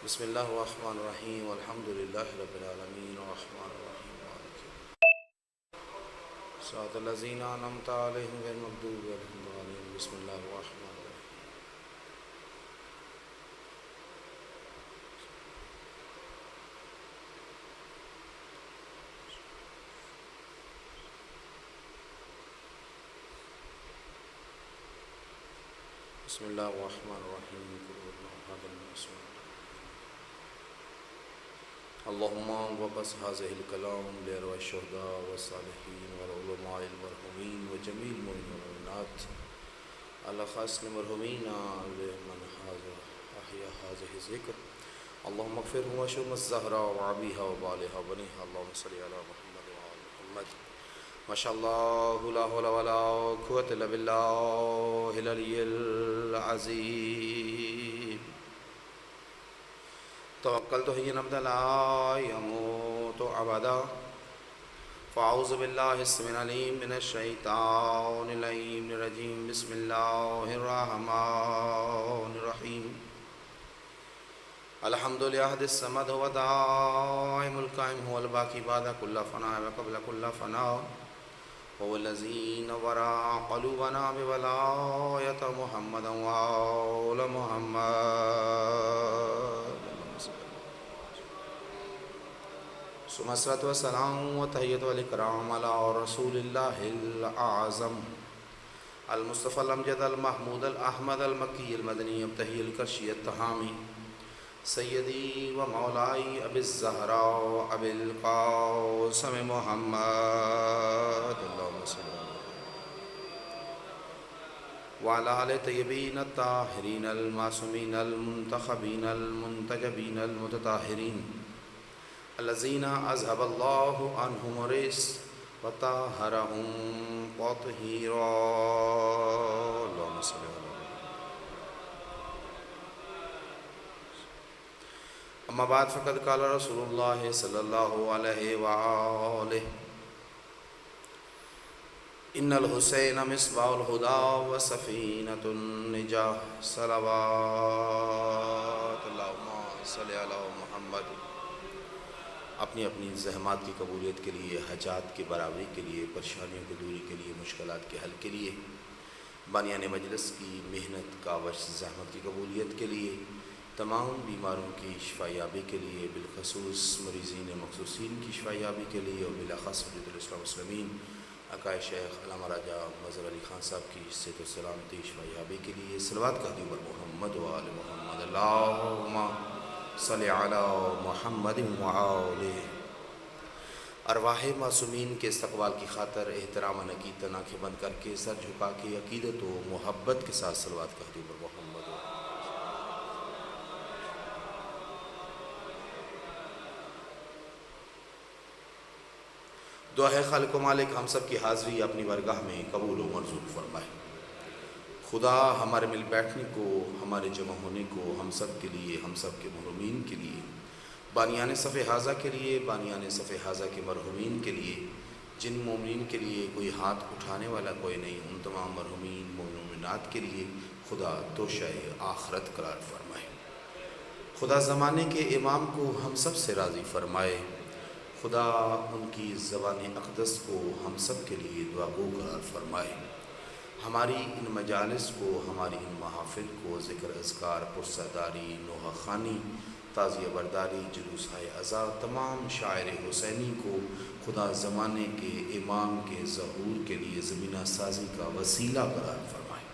بسم اللہ الرحمن الرحیم الحمد للہ رب العالمین الرحمن الرحیم مالک یوم الدین صراط الذین انعمت علیہم غیر المغضوب علیہم ولا الضالین بسم اللہ الرحمن الرحیم بسم اللہ الرحمن الرحیم قل هو الله احد الله الصمد اللهم وقص هذه الكلام لأرواح الشهداء والصالحين والعلماء المرحومين وجميع المؤمنين والمؤمنات على خاص المرحومين لمن أحيا هذه الذكر اللهم اغفرهم واشفهم الزهراء وعبيها وبالها وبنيها اللهم صل على محمد وعلى محمد ما شاء الله لا حول ولا قوة إلا بالله العلي العظيم توکلت حی ابدا لا يموت ابدا فاعوذ باللہ السميع العليم من الشیطان اللعین الرجیم بسم اللہ الرحمن الرحیم الحمد للہ الصمد هو دائم القائم هو الباقی بعد كل فناء وقبل كل فناء هو الذي نور قلوبنا بولاية محمد وآل محمد ثم الصلاة والسلام وتحية والإكرام على رسول الله الأعظم المصطفى الأمجد المحمود الأحمد المكي المدني يبتهي الكرشي التهامي سيدي ومولاي أبي الزهراء أبي القاسم محمد اللهم صل وعلى آل الطيبين الطاهرين المعصومين المنتخبين المنتجبين المتطهرين الذين أذهب الله عنهم الرجس وطهرهم تطهيرا اللهم صل على اما بعد فقد قال رسول الله صلى الله عليه وآله ان الحسين مصباح الهدى وسفينة النجاة صلوات اللهم صل على محمد اپنی اپنی زحمات کی قبولیت کے لیے، حاجات کی برابری کے لیے، پریشانیوں کی دوری کے لیے، مشکلات کے حل کے لیے، بانیان مجلس کی محنت کاوش زحمت کی قبولیت کے لیے، تمام بیماروں کی شفا یابی کے لیے، بالخصوص مریضین مخصوصین کی شفا یابی کے لیے، اور بالاخص حجت الاسلام والمسلمین عقائد شیخ علامہ راجہ مظہر علی خان صاحب کی صحت و سلامتی شفا یابی کے لیے صلوات کہتی ہوں محمد و آل محمد اللہم صلی علی محمد وآلہ ارواح معصومین کے استقبال کی خاطر احترام عقید آنکھیں بند کر کے سر جھکا کے عقیدت و محبت کے ساتھ صلوات کہتی ہوں محمد و دعا ہے خالق و مالک ہم سب کی حاضری اپنی بارگاہ میں قبول و منظور فرمائے۔ خدا ہمارے مل بیٹھنے کو، ہمارے جمع ہونے کو، ہم سب کے لیے، ہم سب کے مرحومین کے لیے، بانیان صف حاضہ کے لیے، بانیان صف حاضہ کے مرحومین کے لیے، جن مومنین کے لیے کوئی ہاتھ اٹھانے والا کوئی نہیں، ان تمام مرحومین مومنات کے لیے خدا توشہ آخرت قرار فرمائے۔ خدا زمانے کے امام کو ہم سب سے راضی فرمائے۔ خدا ان کی زبان اقدس کو ہم سب کے لیے دعا گو قرار فرمائے۔ ہماری ان مجالس کو، ہماری ان محافل کو ذکر اذکار، پرسرداری، نوحہ خوانی، تعزیہ برداری، جلوس عزا، تمام شاعر حسینی کو خدا زمانے کے امام کے ظہور کے لیے زمینہ سازی کا وسیلہ قرار فرمائے۔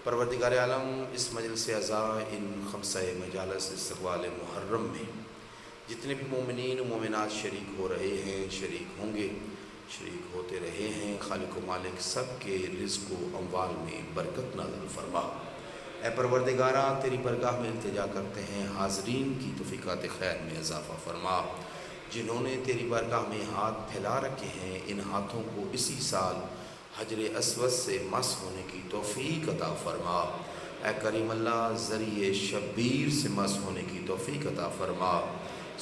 پروردگار عالم اس مجلس عزا، ان خمسہ مجالس استقبال محرم میں جتنے بھی مومنین و مومنات شریک ہو رہے ہیں، شریک ہوں گے، شریک ہوتے رہے ہیں، خالق و مالک سب کے رزق و اموال میں برکت نازل فرما۔ اے پروردگارہ تیری برگاہ میں التجا کرتے ہیں، حاضرین کی توفیقات خیر میں اضافہ فرما۔ جنہوں نے تیری برگاہ میں ہاتھ پھیلا رکھے ہیں، ان ہاتھوں کو اسی سال حجر اسود سے مس ہونے کی توفیق عطا فرما۔ اے کریم اللہ ذریعہ شبیر سے مس ہونے کی توفیق عطا فرما۔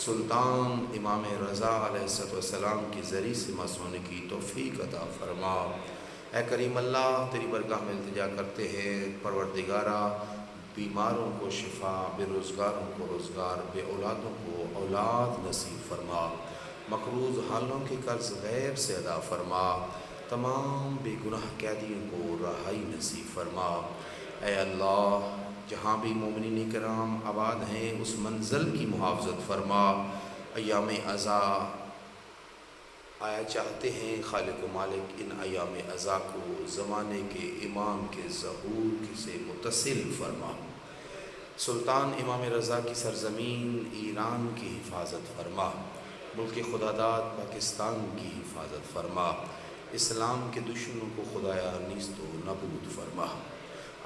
سلطان امام رضا علیہ السلام کی ذریعے سے مس ہونے کی توفیق عطا فرما۔ اے کریم اللہ تیری برگاہ میں التجا کرتے ہیں، پروردگارہ بیماروں کو شفا، بے روزگاروں کو روزگار، بے اولادوں کو اولاد نصیب فرما، مقروض حالوں کے قرض غیب سے ادا فرما، تمام بے گناہ قیدیوں کو رہائی نصیب فرما۔ اے اللہ، جہاں بھی مومنین کرام آباد ہیں اس منزل کی محافظت فرما۔ ایام عزا آیا چاہتے ہیں خالق و مالک ان ایام عزا کو زمانے کے امام کے ظہور سے متصل فرما۔ سلطان امام رضا کی سرزمین ایران کی حفاظت فرما، ملک خداداد پاکستان کی حفاظت فرما، اسلام کے دشمنوں کو خدایا نیست و نابود فرما۔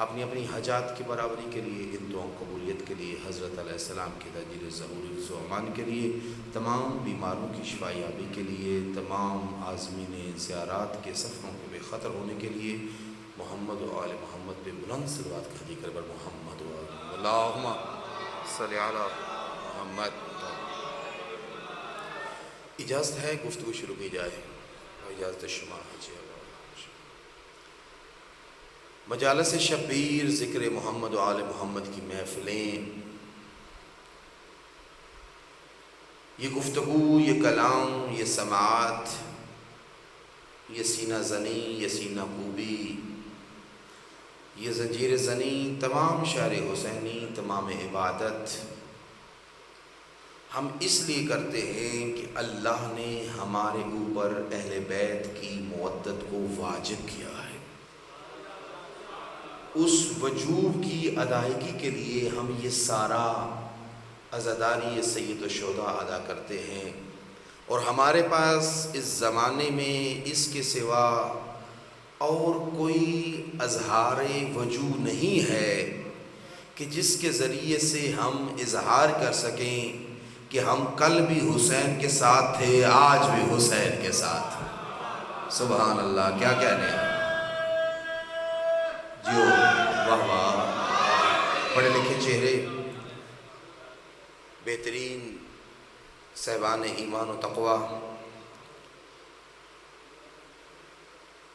اپنی اپنی حاجات کی برابری کے لیے، ان دعاؤں قبولیت کے لیے، حضرت علیہ السلام کی تجدید ضروری و امان کے لیے، تمام بیماروں کی شفا یابی کے لیے، تمام عازمین زیارات کے سفروں کو بے خطر ہونے کے لیے، محمد و آل محمد پہ بلند صلوات کا ذکر بر محمد و اللہم صلی علی محمد۔ اجازت ہے گفتگو شروع کی جائے، اجازت شما حاجی مجالس شبیر، ذکر محمد و آل محمد کی محفلیں، یہ گفتگو، یہ کلام، یہ سماعت، یہ سینہ زنی، یہ سینہ کوبی، یہ زنجیر زنی، تمام شعر حسینی، تمام عبادت ہم اس لیے کرتے ہیں کہ اللہ نے ہمارے اوپر اہل بیت کی مودت کو واجب کیا ہے۔ اس وجوب کی ادائیگی کے لیے ہم یہ سارا عزاداری سید الشہداء ادا کرتے ہیں، اور ہمارے پاس اس زمانے میں اس کے سوا اور کوئی اظہار وجوب نہیں ہے کہ جس کے ذریعے سے ہم اظہار کر سکیں کہ ہم کل بھی حسین کے ساتھ تھے، آج بھی حسین کے ساتھ۔ سبحان اللہ، کیا کہنے ہیں جو واہ واہ، پڑھے لکھے چہرے، بہترین صاحبان ایمان و تقوی،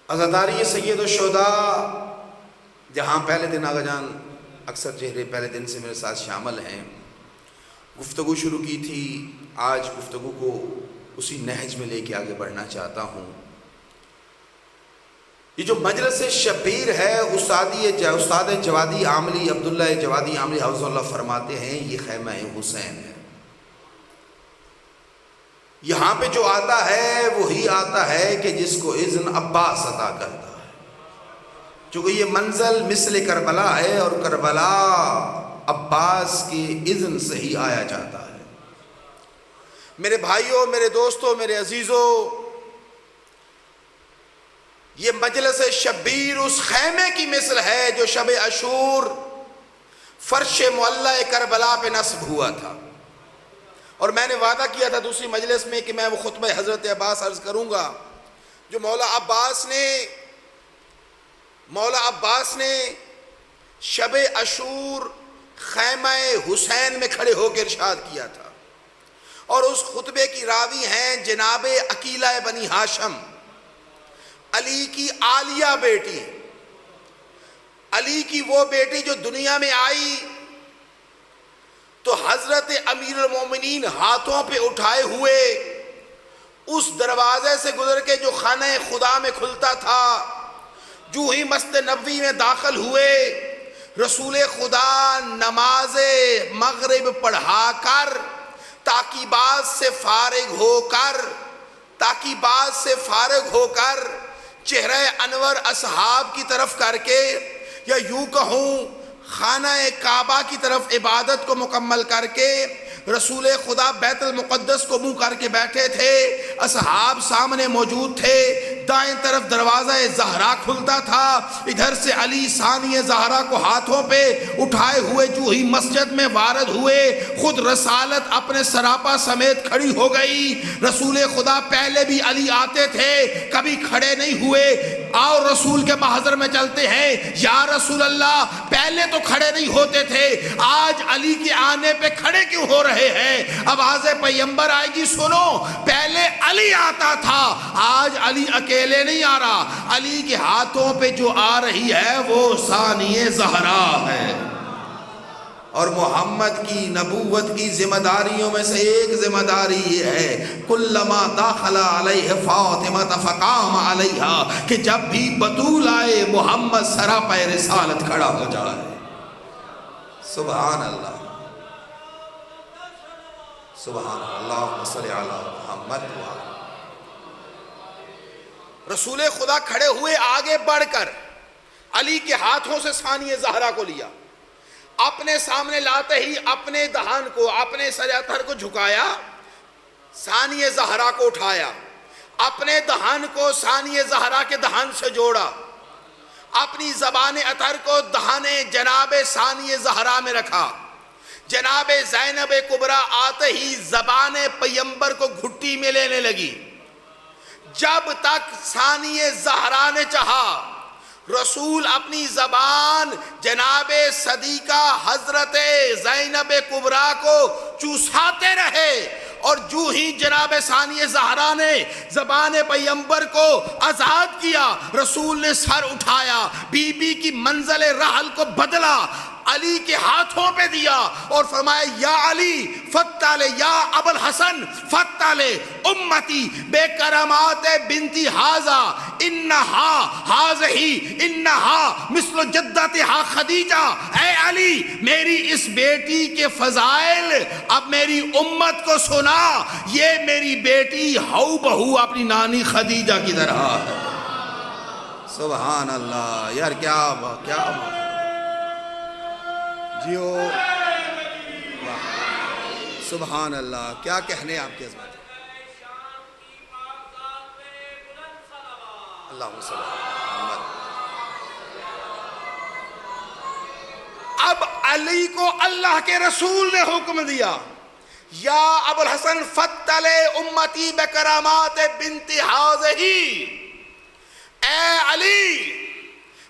عزاداری سید الشہداء، جہاں پہلے دن آغا جان اکثر چہرے پہلے دن سے میرے ساتھ شامل ہیں، گفتگو شروع کی تھی، آج گفتگو کو اسی نہج میں لے کے آگے بڑھنا چاہتا ہوں۔ یہ جو مجلس شبیر ہے، استاد جوادی عاملی، عبداللہ جوادی عاملی حفظہ اللہ فرماتے ہیں، یہ خیمہ حسین ہے۔ یہاں پہ جو آتا ہے وہی آتا ہے کہ جس کو اذن عباس عطا کرتا ہے، چونکہ یہ منزل مثل کربلا ہے، اور کربلا عباس کے اذن سے ہی آیا جاتا ہے۔ میرے بھائیوں، میرے دوستوں، میرے عزیزوں، یہ مجلس شبیر اس خیمے کی مثل ہے جو شب عاشور فرش معلّہ کربلا پہ نصب ہوا تھا، اور میں نے وعدہ کیا تھا دوسری مجلس میں کہ میں وہ خطبہ حضرت عباس عرض کروں گا جو مولا عباس نے شب عاشور خیمہ حسین میں کھڑے ہو کے ارشاد کیا تھا، اور اس خطبے کی راوی ہیں جناب عقیلہ بنی ہاشم، علی کی عالیہ بیٹی، علی کی وہ بیٹی جو دنیا میں آئی تو حضرت امیر المومنین ہاتھوں پہ اٹھائے ہوئے اس دروازے سے گزر کے جو خانہ خدا میں کھلتا تھا، جو ہی مسجد نبوی میں داخل ہوئے، رسول خدا نماز مغرب پڑھا کر تعقیبات سے فارغ ہو کر چہرہ انور اصحاب کی طرف کر کے، یا یوں کہوں خانہ کعبہ کی طرف عبادت کو مکمل کر کے، رسول خدا بیت المقدس کو منہ کر کے بیٹھے تھے، اصحاب سامنے موجود تھے، دائیں طرف دروازہ زہرا کھلتا تھا، ادھر سے علی ثانی زہرا کو ہاتھوں پہ اٹھائے ہوئے جو ہی مسجد میں وارد ہوئے، خود رسالت اپنے سراپا سمیت کھڑی ہو گئی۔ رسول خدا پہلے بھی علی آتے تھے، کبھی کھڑے نہیں ہوئے، اور رسول کے محضر میں چلتے ہیں، یا رسول اللہ پہلے تو کھڑے نہیں ہوتے تھے، آج علی کے آنے پہ کھڑے کیوں ہو رہے ہیں؟ آواز پیغمبر آئے گی، سنو، پہلے علی آتا تھا، آج علی اکیلے نہیں آ رہا، علی کے ہاتھوں پہ جو آ رہی ہے وہ ثانی زہرا ہے۔ اور محمد کی نبوت کی ذمہ داریوں میں سے ایک ذمہ داری یہ ہے کلما داخل علیہ فاطمہ فقام علیہا، کہ جب بھی بطول آئے محمد سراپا رسالت کھڑا ہو جائے۔ سبحان اللہ، سبحان اللہ، اللہم صلی علی محمد۔ رسول خدا کھڑے ہوئے آگے بڑھ کر علی کے ہاتھوں سے ثانی زہرا کو لیا، اپنے سامنے لاتے ہی اپنے دہان کو، اپنے سر اطہر کو جھکایا، ثانی زہرا کو اٹھایا، اپنے دہان کو ثانی زہرا کے دہان سے جوڑا، اپنی زبان اطہر کو دہان جناب ثانی زہرا میں رکھا۔ جناب زینب کبریٰ آتے ہی زبان پیمبر کو گھٹی میں لینے لگی، جب تک ثانی زہرا نے چاہا رسول اپنی زبان جناب صدیقہ حضرت زینب کبریٰ کو چوساتے رہے، اور جو ہی جناب ثانی زہرا نے زبان پیمبر کو آزاد کیا، رسول نے سر اٹھایا، بی بی کی منزل رحل کو بدلا، علی کے ہاتھوں پہ دیا اور فرمایا یا علی فتالے، یا ابو الحسن فتالے امتی بے کرامات بنتی حاضہ انہا حاضہی انہا مثل جدتہا خدیجہ۔ اے علی، میری اس بیٹی کے فضائل اب میری امت کو سنا، یہ میری بیٹی ہو بہو اپنی نانی خدیجہ کی طرح ہے۔ سبحان اللہ، یار کیا جیو، سبحان اللہ، کیا کہنے آپ کی عظمت۔ اللہم صلی اللہ علیہ وسلم۔ اب علی کو اللہ کے رسول نے حکم دیا یا ابو الحسن فتل امتی بکرامات بنت حاضہی، اے علی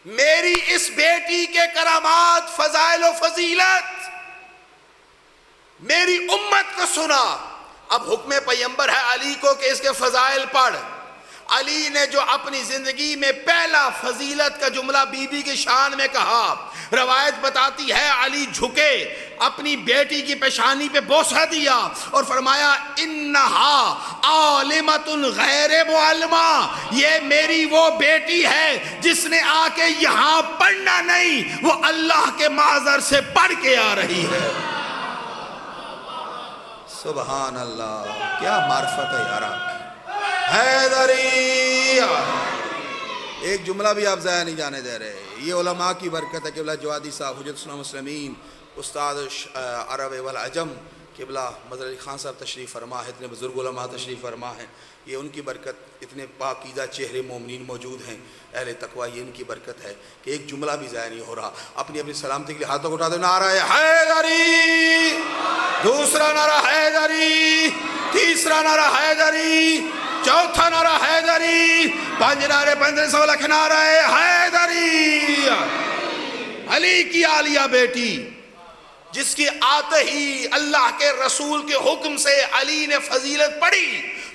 میری اس بیٹی کے کرامات فضائل و فضیلت میری امت کو سنا۔ اب حکم پیمبر ہے علی کو کہ اس کے فضائل پڑھ۔ علی نے جو اپنی زندگی میں پہلا فضیلت کا جملہ بی بی کی شان میں کہا، روایت بتاتی ہے علی جھکے، اپنی بیٹی کی پیشانی پہ بوسہ دیا اور فرمایا انہا عالمۃ غیر معلمہ، یہ میری وہ بیٹی ہے جس نے آ کے یہاں پڑھنا نہیں، وہ اللہ کے معذر سے پڑھ کے آ رہی ہے۔ سبحان اللہ، کیا معرفت ہے یار آپ کی۔ حیدری، ایک جملہ بھی آپ ضائع نہیں جانے دے رہے، یہ علماء کی برکت ہے۔ قبلہ جوادی صاحب حجت اسلام مسلمین، استاد عرب والعجم قبلہ مظہر علی خان صاحب تشریف فرما ہے، اتنے بزرگ علماء تشریف فرما ہیں، یہ ان کی برکت، اتنے پاکیزہ چہرے مومنین موجود ہیں اہل تقوی، یہ ان کی برکت ہے کہ ایک جملہ بھی ضائع نہیں ہو رہا۔ اپنی اپنی سلامتی کے لیے ہاتھوں کو اٹھا دو، نعرہ حیدری، دوسرا نعرہ حیدری، تیسرا نعرہ حیدری، چوتھا نعرہ حیدری، پانچ نعرے 1500 لکھ نعرہ حیدری۔ علی کی عالیہ بیٹی جس کی آتے ہی اللہ کے رسول کے حکم سے علی نے فضیلت پڑھی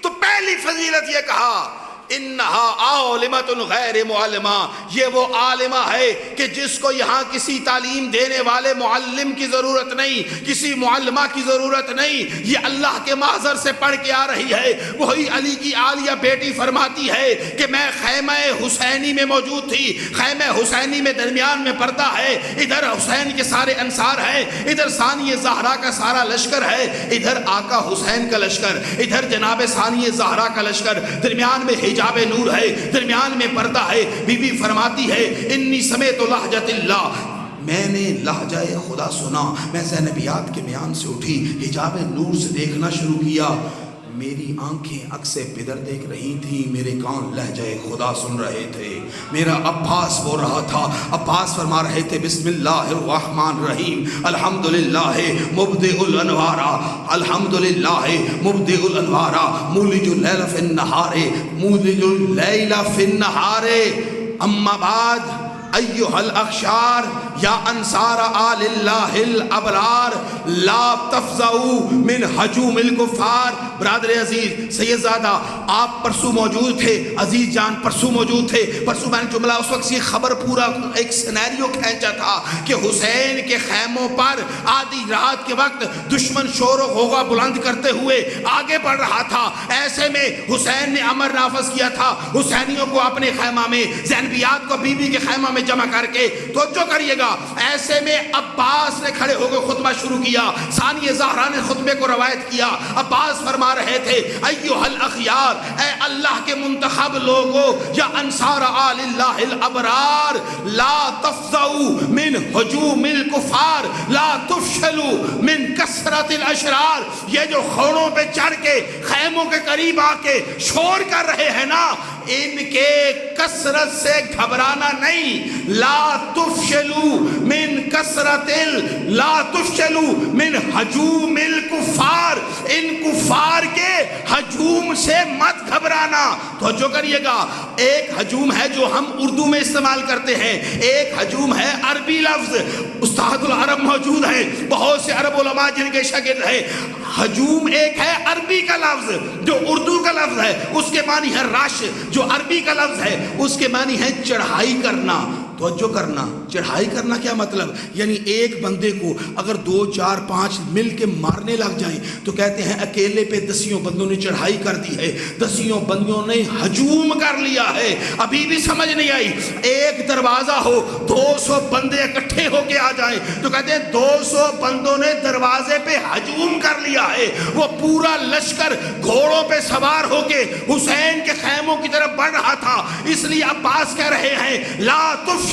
تو پہلی فضیلت یہ کہا انہا عالمۃ غیر معلمہ، یہ وہ عالمہ ہے کہ جس کو یہاں کسی تعلیم دینے والے معلم کی ضرورت نہیں، کسی معلمہ کی ضرورت نہیں، یہ اللہ کے محضر سے پڑھ کے آ رہی ہے۔ وہی علی کی عالیہ بیٹی فرماتی ہے کہ میں خیمہ حسینی میں موجود تھی، خیمہ حسینی میں درمیان میں پردہ ہے، ادھر حسین کے سارے انصار ہیں، ادھر ثانی زہرا کا سارا لشکر ہے، ادھر آقا حسین کا لشکر، ادھر جناب ثانی زہرا کا لشکر، درمیان میں حجاب نور ہے، درمیان میں پردہ ہے۔ بی بی فرماتی ہے انی سمیت لہجت اللہ، میں نے لہجہ خدا سنا، میں زینبیات کے میان سے اٹھی، حجاب نور سے دیکھنا شروع کیا، میری آنکھیں عکس پدر دیکھ رہی تھیں، میرے کان لہجہ خدا سن رہے تھے۔ میرا عباس بول رہا تھا، عباس فرما رہے تھے بسم اللہ الرحمن الرحیم الحمدللہ مبدئ الانوار، الحمدللہ مبدئ الانوار، مولج اللیل فی النہار، مولج اللیل فی النہار، اما بعد ایھا الاخشار، یا انصار آل اللہ الابرار لا تفزعوا من ہجوم الکفار۔ برادر عزیز، سید زادہ آپ پرسوں موجود تھے، عزیز جان پرسوں موجود تھے۔ پرسوں میں نے جملہ اس وقت یہ خبر پورا ایک سینیریو کھینچا تھا کہ حسین کے خیموں پر آدھی رات کے وقت دشمن شور و غوغا بلند کرتے ہوئے آگے بڑھ رہا تھا۔ ایسے میں حسین نے امر نافذ کیا تھا حسینیوں کو اپنے خیمہ میں، زینبیات کو بی بی کے خیمہ میں جمع کر کے۔ توجہ کریے گا، ایسے میں عباس نے کھڑے ہو کے خطبہ شروع کیا، ثانیہ زہرا نے خطبے کو روایت کیا۔ عباس فرما رہے تھے ایھا الاخیار، اے اللہ کے منتخب لوگو، یا انصار آل اللہ الابرار لا تفزعوا من ہجوم الکفار لا تفشلوا من کثرت الاشرار۔ یہ جو خونوں پہ چڑھ کے خیموں کے قریب آ کے شور کر رہے ہیں نا، ان کے کثرت سے گھبرانا نہیں۔ لا تفشلوا من کثرت لا تفشلوا من ہجوم الکفار، ان کفار کے ہجوم سے مت گھبرانا۔ توجہ کریے گا، ایک ہجوم ہے جو ہم اردو میں استعمال کرتے ہیں، ایک ہجوم ہے عربی لفظ۔ استاد العرب موجود ہیں، بہت سے عرب علماء جن کے شاگرد ہیں۔ ہجوم ایک ہے عربی کا لفظ جو اردو کا لفظ ہے، اس کے معنی ہے رش، جو عربی کا لفظ ہے اس کے معنی ہے چڑھائی کرنا۔ توجہ کرنا، چڑھائی کرنا کیا مطلب؟ یعنی ایک بندے کو اگر 2 4 5 مل کے مارنے لگ جائیں تو کہتے ہیں اکیلے پہ 10 بندوں نے چڑھائی کر دی ہے، 10 بندوں نے ہجوم کر لیا ہے۔ ابھی بھی سمجھ نہیں آئی؟ ایک دروازہ ہو، 200 بندے اکٹھے ہو کے آ جائیں تو کہتے ہیں 200 بندوں نے دروازے پہ ہجوم کر لیا ہے۔ وہ پورا لشکر گھوڑوں پہ سوار ہو کے حسین کے خیموں کی طرف بڑھ رہا تھا۔ اس لیے عباس کہہ رہے ہیں لا تفشلوا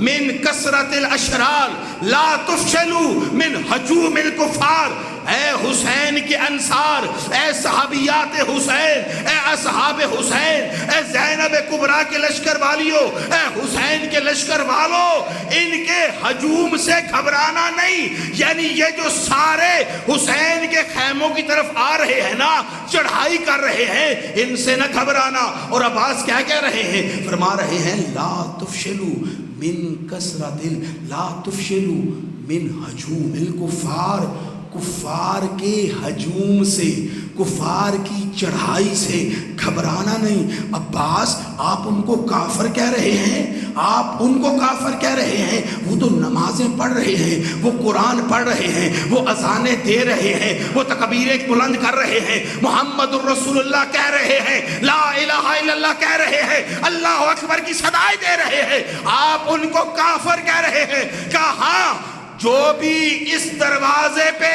من کثرت الاشرار لا تفشلوا من ہجوم الکفار۔ اے حسین کے انصار، اے صحابیات حسین، اے اصحاب حسین، اے زینب کبریٰ کے لشکر والیوں، اے حسین کے لشکر والوں، ان کے ہجوم سے گھبرانا نہیں۔ یعنی یہ جو سارے حسین کے خیموں کی طرف آ رہے ہیں نا، چڑھائی کر رہے ہیں، ان سے نہ گھبرانا۔ اور عباس کیا کہہ رہے ہیں؟ فرما رہے ہیں لا تفشلوا من کثرت لا تفشلوا من ہجوم الکفار، کفار کے ہجوم سے، کفار کی چڑھائی سے گھبرانا نہیں۔ عباس آپ ان کو کافر کہہ رہے ہیں، آپ ان کو کافر کہہ رہے ہیں، وہ تو نمازیں پڑھ رہے ہیں، وہ قرآن پڑھ رہے ہیں، وہ اذانیں دے رہے ہیں، وہ تکبیریں بلند کر رہے ہیں، محمد الرسول اللہ کہہ رہے ہیں، لا الہ الا اللہ کہہ رہے ہیں، اللہ اکبر کی صدائیں دے رہے ہیں، آپ ان کو کافر کہہ رہے ہیں۔ کہاں جو بھی اس دروازے پہ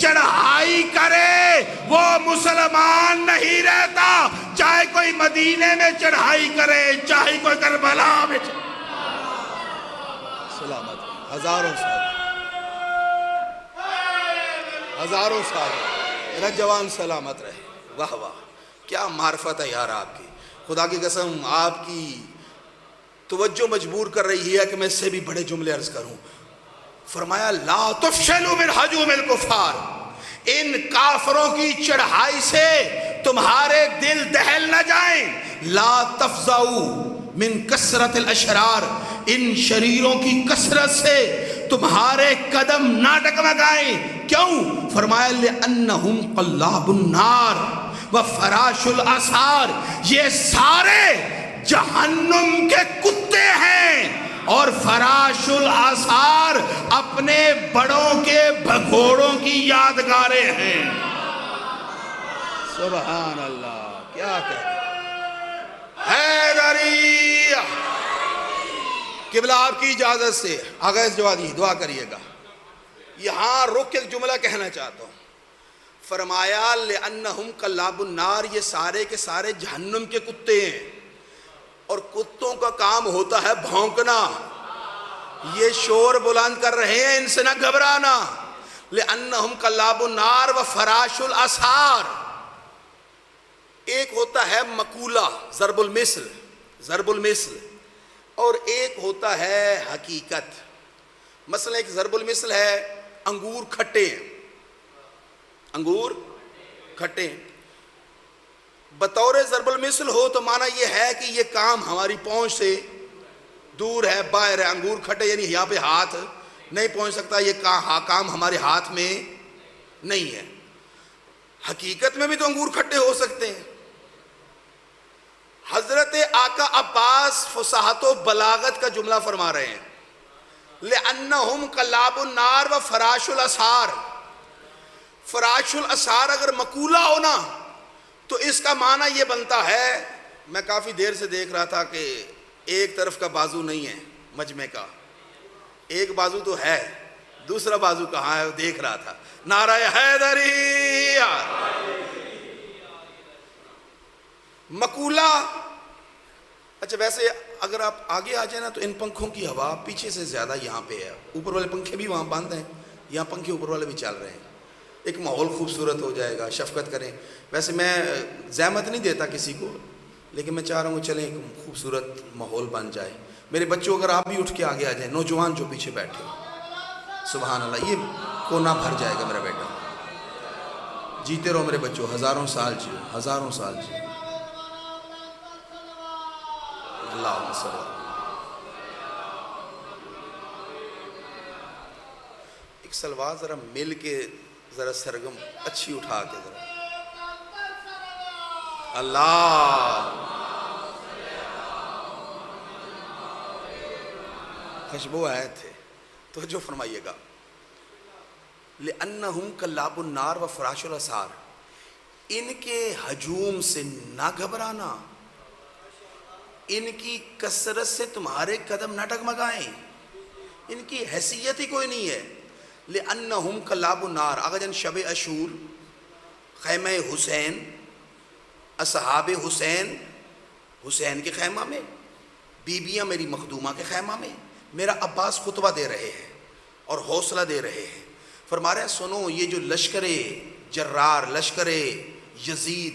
چڑھائی کرے وہ مسلمان نہیں رہتا، چاہے کوئی مدینے میں چڑھائی کرے، چاہے کوئی کربلا میں سلامت، ہزاروں سال، ہزاروں سال میرا جوان سلامت رہے۔ واہ واہ، کیا معرفت ہے یار آپ کی، خدا کی قسم آپ کی توجہ مجبور کر رہی ہے کہ میں اس سے بھی بڑے جملے عرض کروں۔ فرمایا لا تفشلوا من ہجوم الکفار، ان کافروں کی چڑھائی سے تمہارے دل دہل نہ جائیں۔ لا تفزعوا من کثرت الاشرار، ان شریروں کی کثرت سے تمہارے قدم نہ ڈگمگائیں۔ کیوں؟ فرمایا لأنہم قلاب النار وفراش الآثار، یہ سارے جہنم کے کتے ہیں اور فراش الآثار اپنے بڑوں کے بھگوڑوں کی یادگاریں ہیں۔ سبحان اللہ، کیا کہتے حیدری۔ قبلہ آپ کی اجازت سے آغا اس جوادی دعا کریے گا، یہاں رک ایک جملہ کہنا چاہتا ہوں۔ فرمایا لأنہم قلاب النار، یہ سارے کے سارے جہنم کے کتے ہیں، اور کتوں کا کام ہوتا ہے بھونکنا، یہ شور بلند کر رہے ہیں، ان سے نہ گھبرانا۔ لأنہم قلاب النار وفراش الآثار، ایک ہوتا ہے مقولہ ضرب المثل، ضرب المثل، اور ایک ہوتا ہے حقیقت۔ مثلا ایک ضرب المثل ہے انگور کھٹے ہیں، انگور کھٹے ہیں، بطور ضرب المثل ہو تو معنی یہ ہے کہ یہ کام ہماری پہنچ سے دور ہے، باہر ہے، انگور کھٹے، یعنی یہاں پہ ہاتھ نہیں پہنچ سکتا، یہ کام ہمارے ہاتھ میں نہیں ہے۔ حقیقت میں بھی تو انگور کھٹے ہو سکتے ہیں۔ حضرت آقا عباس فصاحت و بلاغت کا جملہ فرما رہے ہیں، لِأَنَّهُمْ قَلَّابُ النَّارِ وَفَرَاشُ الْأَسْحَارِ۔ فراش الاسار اگر مقولہ ہونا تو اس کا معنی یہ بنتا ہے، میں کافی دیر سے دیکھ رہا تھا کہ ایک طرف کا بازو نہیں ہے مجمع کا، ایک بازو تو ہے، دوسرا بازو کہاں ہے وہ دیکھ رہا تھا۔ نعرہ حیدری، مقولہ۔ اچھا ویسے اگر آپ آگے آ جائیں نا تو ان پنکھوں کی ہوا پیچھے سے زیادہ یہاں پہ ہے، اوپر والے پنکھے بھی وہاں بند ہیں، یہاں پنکھے اوپر والے بھی چل رہے ہیں، ایک ماحول خوبصورت ہو جائے گا، شفقت کریں۔ ویسے میں زحمت نہیں دیتا کسی کو، لیکن میں چاہ رہا ہوں چلیں ایک خوبصورت ماحول بن جائے۔ میرے بچوں اگر آپ بھی اٹھ کے آگے آ جائیں، نوجوان جو پیچھے بیٹھے، سبحان اللہ، یہ کونا بھر جائے گا میرا بیٹا۔ جیتے رہو میرے بچوں، ہزاروں سال جیو، ہزاروں سال جیو۔ اللہم صلی اللہ۔ ایک سلوات ذرا مل کے ذرا سرگم اچھی اٹھا کے ذرا، اللہ خوشبو آئے تھے تو جو فرمائیے گا، لِأَنَّهُمْ قَلَّابُ النَّارِ وَفَرَاشُ الْأَسْحَارِ، ان کے ہجوم سے نہ گھبرانا، ان کی کثرت سے تمہارے قدم نہ ڈگمگائیں، ان کی حیثیت ہی کوئی نہیں ہے۔ لِأَنَّهُمْ قَلَّابُ النَّارِ، آگا جن شب عاشور، خیمہ حسین، اصحاب حسین، حسین کے خیمہ میں، بیویاں میری مخدومہ کے خیمہ میں، میرا عباس خطبہ دے رہے ہیں اور حوصلہ دے رہے ہیں، فرما رہے ہیں سنو یہ جو لشکر جرار، لشکر یزید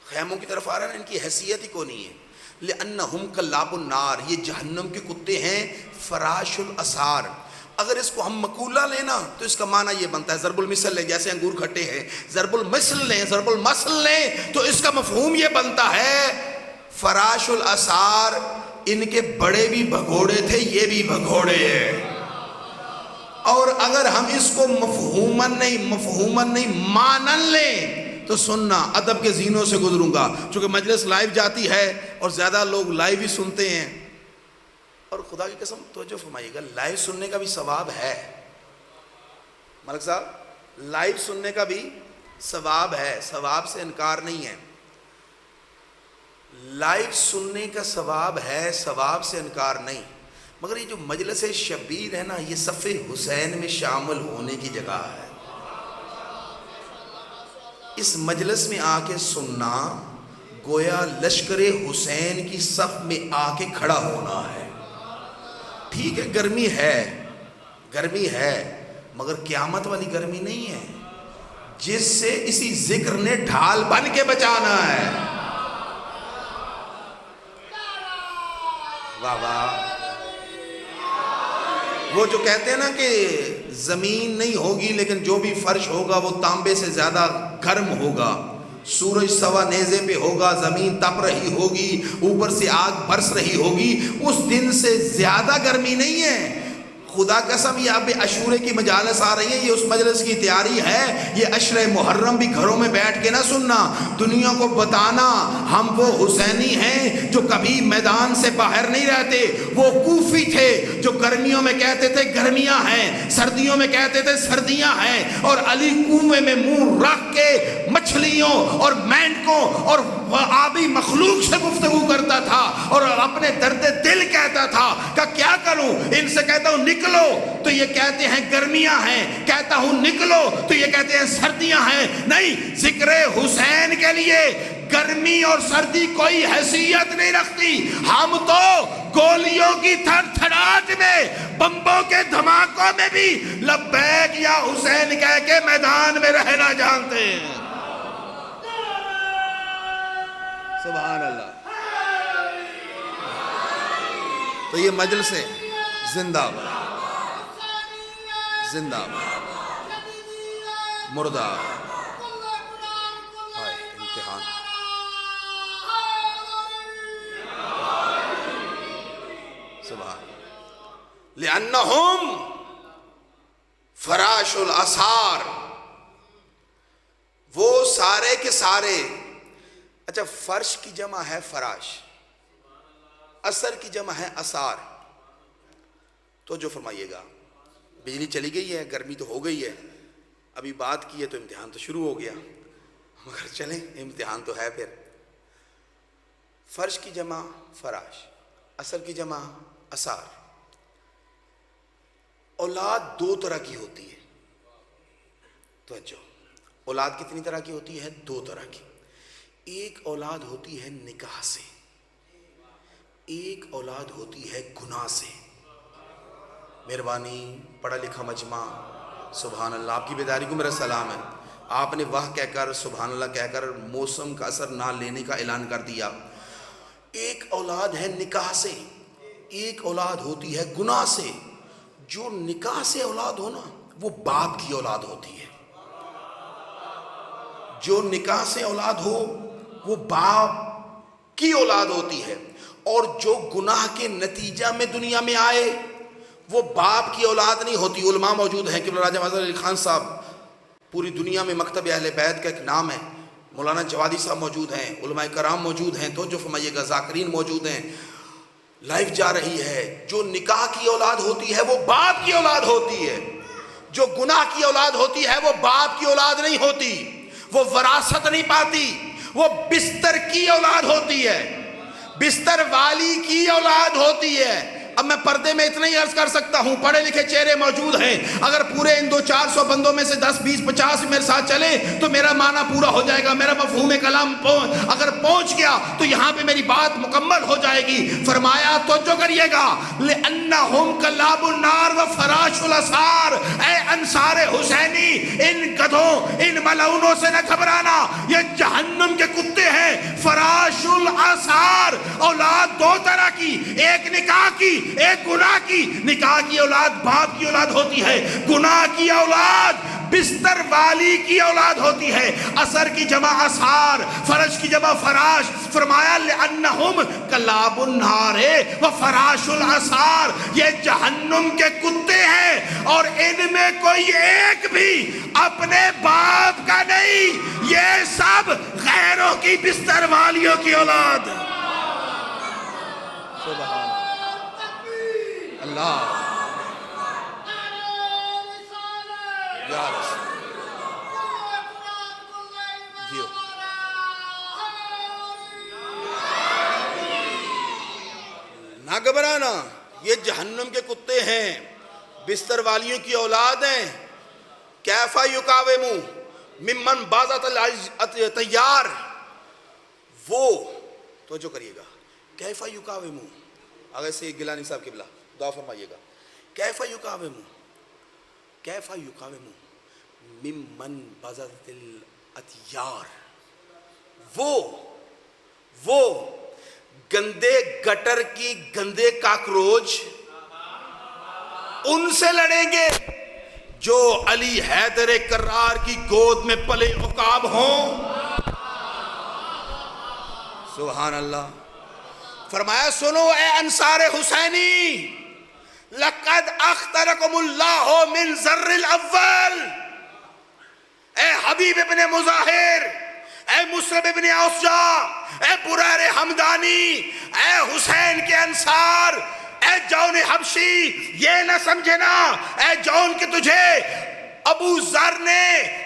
خیموں کی طرف آ رہا ہے، ان کی حیثیت ہی کو نہیں ہے۔ لِأَنَّهُمْ قَلَّابُ النَّارِ، یہ جہنم کے کتے ہیں، فراش الاسار۔ اگر اس کو ہم مقولہ لینا تو اس کا معنی یہ بنتا ہے، ضرب المثل لیں، جیسے انگور کھٹے ہیں، ضرب المثل لیں، ضرب المثل لیں تو اس کا مفہوم یہ بنتا ہے، فراش الاسار، ان کے بڑے بھی بھگوڑے تھے، یہ بھی بھگوڑے ہیں۔ اور اگر ہم اس کو مفہوماً نہیں مانن لیں تو سننا، ادب کے زینوں سے گزروں گا، چونکہ مجلس لائیو جاتی ہے اور زیادہ لوگ لائیو ہی سنتے ہیں، اور خدا کی قسم توجہ فرمائیے گا، لائیو سننے کا بھی ثواب ہے ملک صاحب، لائیو سننے کا بھی ثواب ہے، ثواب سے انکار نہیں ہے، لائیو سننے کا ثواب ہے، ثواب سے انکار نہیں، مگر یہ جو مجلس شبیر ہے نا، یہ صف حسین میں شامل ہونے کی جگہ ہے۔ اس مجلس میں آ کے سننا گویا لشکر حسین کی صف میں آ کے کھڑا ہونا ہے۔ ٹھیک ہے گرمی ہے مگر قیامت والی گرمی نہیں ہے، جس سے اسی ذکر نے ڈھال بن کے بچانا ہے۔ واہ واہ، وہ جو کہتے ہیں نا کہ زمین نہیں ہوگی لیکن جو بھی فرش ہوگا وہ تانبے سے زیادہ گرم ہوگا، سورج سوا نیزے پہ ہوگا، زمین تپ رہی ہوگی، اوپر سے آگ برس رہی ہوگی، اس دن سے زیادہ گرمی نہیں ہے۔ خدا قسم یہ اب عاشورے کی مجالس آ رہی ہے، یہ اس مجلس کی تیاری ہے، یہ عشر محرم بھی گھروں میں بیٹھ کے نہ سننا، دنیا کو بتانا ہم وہ حسینی ہیں جو کبھی میدان سے باہر نہیں رہتے، وہ کوفی تھے جو گرمیوں میں کہتے تھے گرمیاں ہیں، سردیوں میں کہتے تھے سردیاں ہیں، اور علی کنویں میں منہ رکھ کے مچھلیوں اور مینڈکوں اور آبی مخلوق سے گفتگو کرتا تھا اور اپنے درد دل کہتا تھا کہ کیا کروں، ان سے کہتا ہوں نکلو تو یہ کہتے ہیں گرمیاں ہیں، کہتا ہوں نکلو تو یہ کہتے ہیں سردیاں ہیں۔ نہیں، ذکر حسین کے لیے گرمی اور سردی کوئی حیثیت نہیں رکھتی، ہم تو گولیوں کی تھڑ تھڑاٹ میں، بمبوں کے دھماکوں میں بھی لبیک یا حسین کہہ کے میدان میں رہنا جانتے ہیں۔ سبحان اللہ۔ تو یہ مجلس ہے، زندہ باد، زندہ باد، مردہ ہائے امتحان۔ سبحان لأنہم فراش الاسار، وہ سارے کے سارے. اچھا، فرش کی جمع ہے فراش، اثر کی جمع ہے اثار. تو جو فرمائیے گا، بجلی چلی گئی ہے، گرمی تو ہو گئی ہے، ابھی بات کی ہے تو امتحان تو شروع ہو گیا، مگر چلیں امتحان تو ہے. پھر فرش کی جمع فراش، اثر کی جمع اثار. اولاد دو طرح کی ہوتی ہے. توجہ، اولاد کتنی طرح کی ہوتی ہے؟ دو طرح کی. ایک اولاد ہوتی ہے نکاح سے، ایک اولاد ہوتی ہے گناہ سے. مہربانی پڑھا لکھا مجمع، سبحان اللہ، آپ کی بیداری کو میرا سلام ہے. آپ نے واہ کہہ کر، سبحان اللہ کہہ کر موسم کا اثر نہ لینے کا اعلان کر دیا. ایک اولاد ہے نکاح سے، ایک اولاد ہوتی ہے گناہ سے. جو نکاح سے اولاد ہو نا، وہ باپ کی اولاد ہوتی ہے. جو نکاح سے اولاد ہو وہ باپ کی اولاد ہوتی ہے. اور جو گناہ کے نتیجہ میں دنیا میں آئے وہ باپ کی اولاد نہیں ہوتی. علماء موجود ہیں، قبلہ راجہ مظہر علی خان صاحب، پوری دنیا میں مکتب اہل بیت کا ایک نام ہے. مولانا جوادی صاحب موجود ہیں، علماء کرام موجود ہیں، تو جو فرمائیے گا ذاکرین موجود ہیں. لائف جا رہی ہے. جو نکاح کی اولاد ہوتی ہے وہ باپ کی اولاد ہوتی ہے. جو گناہ کی اولاد ہوتی ہے وہ باپ کی اولاد نہیں ہوتی، وہ وراثت نہیں پاتی، وہ بستر کی اولاد ہوتی ہے، بستر والی کی اولاد ہوتی ہے. اب میں پردے میں اتنا ہی عرض کر سکتا ہوں، پڑھے لکھے چہرے موجود ہیں، اگر پورے ان 200-400 بندوں میں سے 10 20 50 میرے ساتھ چلے تو میرا معنی پورا ہو جائے گا. میرا مفہوم کلام اگر پہنچ گیا تو یہاں پہ میری بات مکمل ہو جائے گی. فرمایا توجہ کریے گا، لِأَنَّهُمْ كَلَّابُ النَّارِ وَفَرَاشُ الْأَسَارِ. اے انصار حسینی، ان گدھوں ان ملعونوں سے نہ گھبرانا، یہ جہنم کے کتے ہیں. فراش الاسار، اولاد دو طرح کی، ایک نکاح کی ایک گناہ کی. نکاح کی اولاد باپ کی اولاد ہوتی ہے، گناہ کی اولاد بستر والی کی اولاد ہوتی ہے. اثر کی جمع اثار، فرش کی جمع فراش. فرمایا لِأَنَّهُمْ كَلَّابُ النَّارِ وَفَرَاشُ الْأَسَارِ، یہ جہنم کے کتے ہیں اور ان میں کوئی ایک بھی اپنے باپ کا نہیں، یہ سب غیروں کی بستر والیوں کی اولاد. سبحان اللہ. یا رسول جیو. نہ گھبرانا، یہ جہنم کے کتے ہیں، بستر والیوں کی اولاد ہیں. کیفا یقاومو ممن بازت الطیار، وہ توجہ کریے گا، کیفا یقاومو. اگر سے گیلانی صاحب قبلہ دعا فرمائیے گا. کیفا یقاومو، کیفا یقاومو ممن بازت الاطیار. وہ گندے گٹر کی گندے کاکروچ ان سے لڑیں گے جو علی حیدر کرار کی گود میں پلے عقاب ہوں. سبحان اللہ. فرمایا سنو اے انصار حسینی، لقد اخترکم اللہ من ذر الاول. اے حبیب ابن مظاہر، اے مسلم ابن اوسجا، اے بریر حمدانی، اے حسین کے انصار، اے جون حبشی، یہ نہ سمجھنا اے جون کہ تجھے ابو ذر نے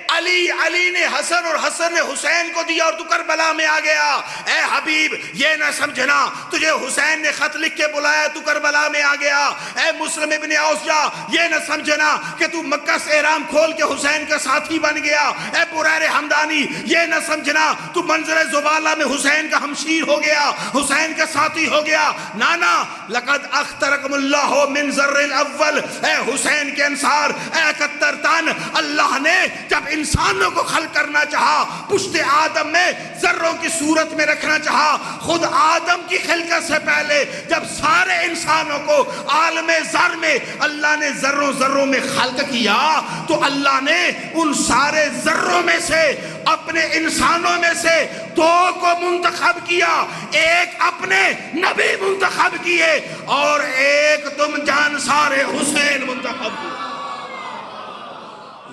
علی نے حسن اور حسن نے حسین کو دیا اور تو کربلا میں آ گیا. اے حبیب یہ نہ سمجھنا تجھے حسین نے خط لکھ کے بلایا تو کربلا میں آ گیا. اے مسلم ابن اوسجا یہ نہ سمجھنا کہ تو مکہ سے احرام کھول کے حسین کا ساتھی بن گیا. اے بریر حمدانی یہ نہ سمجھنا تو منظر زبالہ میں حسین کا ہمشیر ہو گیا، حسین کا ساتھی ہو گیا. نانا، لقد اخترکم اللہ من ذر الاول. اے حسین کے انصار، اے اکتر تن، اللہ نے جب انسانوں کو خلق کرنا چاہا، پشت آدم میں ذروں کی صورت میں رکھنا چاہا، خود آدم کی خلقت سے پہلے جب سارے انسانوں کو عالم ذر میں اللہ نے ذروں میں خلق کیا تو اللہ نے ان سارے ذروں میں سے اپنے انسانوں میں سے 2 کو منتخب کیا، ایک اپنے نبی منتخب کیے اور ایک تم جان سارے حسین منتخب کیے۔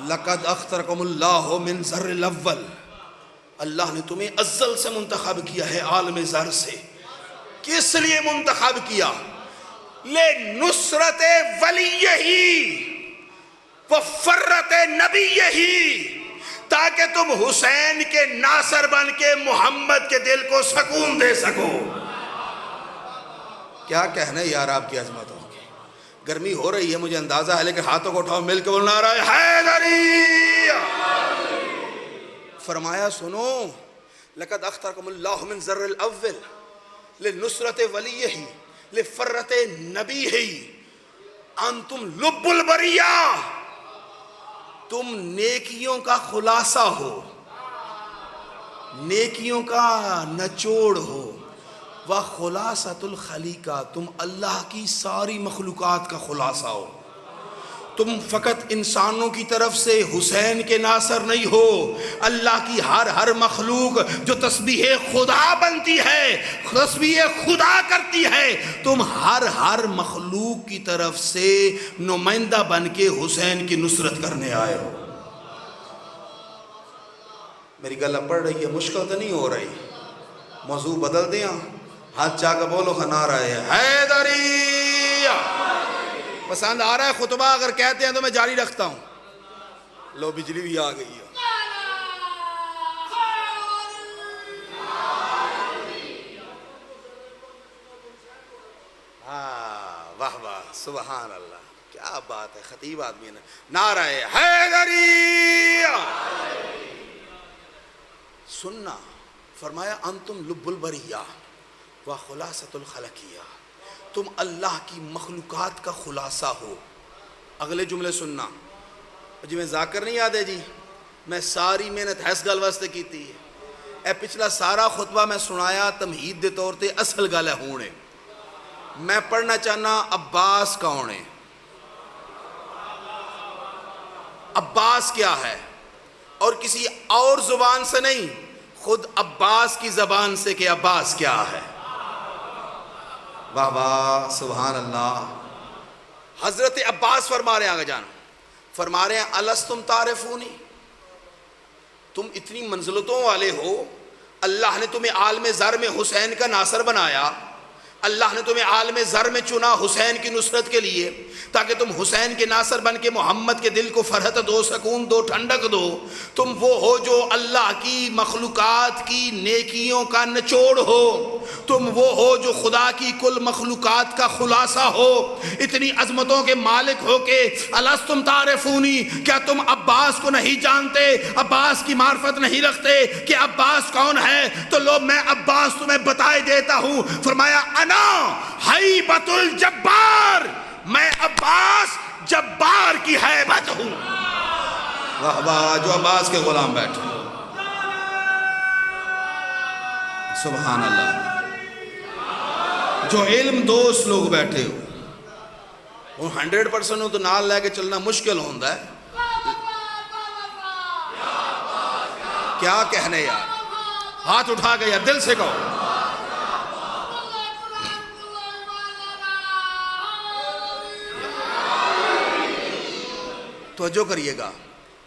لقد اخترکم اللہ من ذر الاول، اللہ نے تمہیں ازل سے منتخب کیا ہے، عالم ذر سے۔ کس لیے منتخب کیا؟ لنصرت ولیہ وفرت نبیہ، تاکہ تم حسین کے ناصر بن کے محمد کے دل کو سکون دے سکو۔ کیا کہنے یار آپ کی عظمتوں کی، گرمی ہو رہی ہے مجھے اندازہ ہے، لیکن ہاتھوں کو اٹھاؤ مل کے بولنا آ رہا ہے حیدری۔ فرمایا سنو، لقد اخترکم اللہ من ذر الاول لنصرت ولیہ لفرت نبیہ، انتم لب البریہ، تم نیکیوں کا خلاصہ ہو، نیکیوں کا نچوڑ ہو، وخلاصۃ الخلیقہ، تم اللہ کی ساری مخلوقات کا خلاصہ ہو۔ تم فقط انسانوں کی طرف سے حسین کے ناصر نہیں ہو، اللہ کی ہر مخلوق جو تسبیح خدا بنتی ہے، تسبیح خدا کرتی ہے، تم ہر مخلوق کی طرف سے نمائندہ بن کے حسین کی نصرت کرنے آئے ہو۔ میری گلہ پڑ رہی ہے، مشکل تو نہیں ہو رہی؟ موضوع بدل دیا، ہاتھ چاہ کے بولو نعرہ ہے حیدری۔ پسند آ رہا ہے خطبہ؟ اگر کہتے ہیں تو میں جاری رکھتا ہوں۔ لو بجلی بھی آ گئی ہے۔ واہ واہ، سبحان اللہ، کیا بات ہے، خطیب آدمی نے نعرہ حیدری۔ سننا، فرمایا انتم لب البریہ وخلاصۃ الخلقیہ، تم اللہ کی مخلوقات کا خلاصہ ہو۔ اگلے جملے سننا جی، میں ذاکر نہیں یاد ہے جی، میں ساری محنت حیث گل واسطے کی تھی، اے پچھلا سارا خطبہ میں سنایا تمہید دے طور تے، اصل گل ہے ہونے میں پڑھنا چاہنا عباس کون ہے، عباس کیا ہے، اور کسی اور زبان سے نہیں، خود عباس کی زبان سے کہ عباس کیا ہے۔ واہ واہ، سبحان اللہ۔ حضرت عباس فرما رہے ہیں، آگے جانا فرما رہے ہیں الستم تعرفونی، تم اتنی منزلتوں والے ہو، اللہ نے تمہیں عالم ذر میں حسین کا ناصر بنایا، اللہ نے تمہیں عالم ذر میں چنا حسین کی نصرت کے لیے، تاکہ تم حسین کے ناصر بن کے محمد کے دل کو فرحت دو، سکون دو، ٹھنڈک دو۔ تم وہ ہو جو اللہ کی مخلوقات کی نیکیوں کا نچوڑ ہو، تم وہ ہو جو خدا کی کل مخلوقات کا خلاصہ ہو، اتنی عظمتوں کے مالک ہو کہ الستم تعرفونی، کیا تم عباس کو نہیں جانتے، عباس کی معرفت نہیں رکھتے کہ عباس کون ہے؟ تو لو میں عباس تمہیں بتائے دیتا ہوں۔ فرمایا انا حیبت الجبار، میں عباس جبار کی حیبت ہوں۔ واہ واہ، جو عباس کے غلام بیٹھے، سبحان اللہ، جو علم دوست لوگ بیٹھے ہو، وہ 100% ہو تو نال لے کے چلنا مشکل ہوتا ہے۔ کیا کہنے یار، ہاتھ اٹھا کے یار دل سے کہو۔ توجہ کریے گا،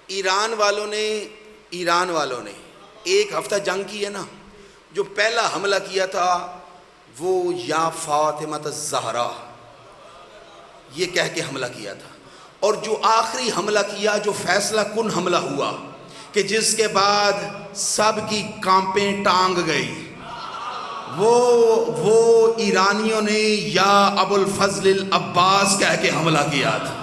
ایران والوں نے ایک ہفتہ جنگ کی ہے نا، جو پہلا حملہ کیا تھا وہ یا فاطمہ الزہرا یہ کہہ کے حملہ کیا تھا، اور جو آخری حملہ کیا، جو فیصلہ کن حملہ ہوا کہ جس کے بعد سب کی کانپیں ٹانگ گئی، وہ ایرانیوں نے یا ابو الفضل العباس کہہ کے حملہ کیا تھا۔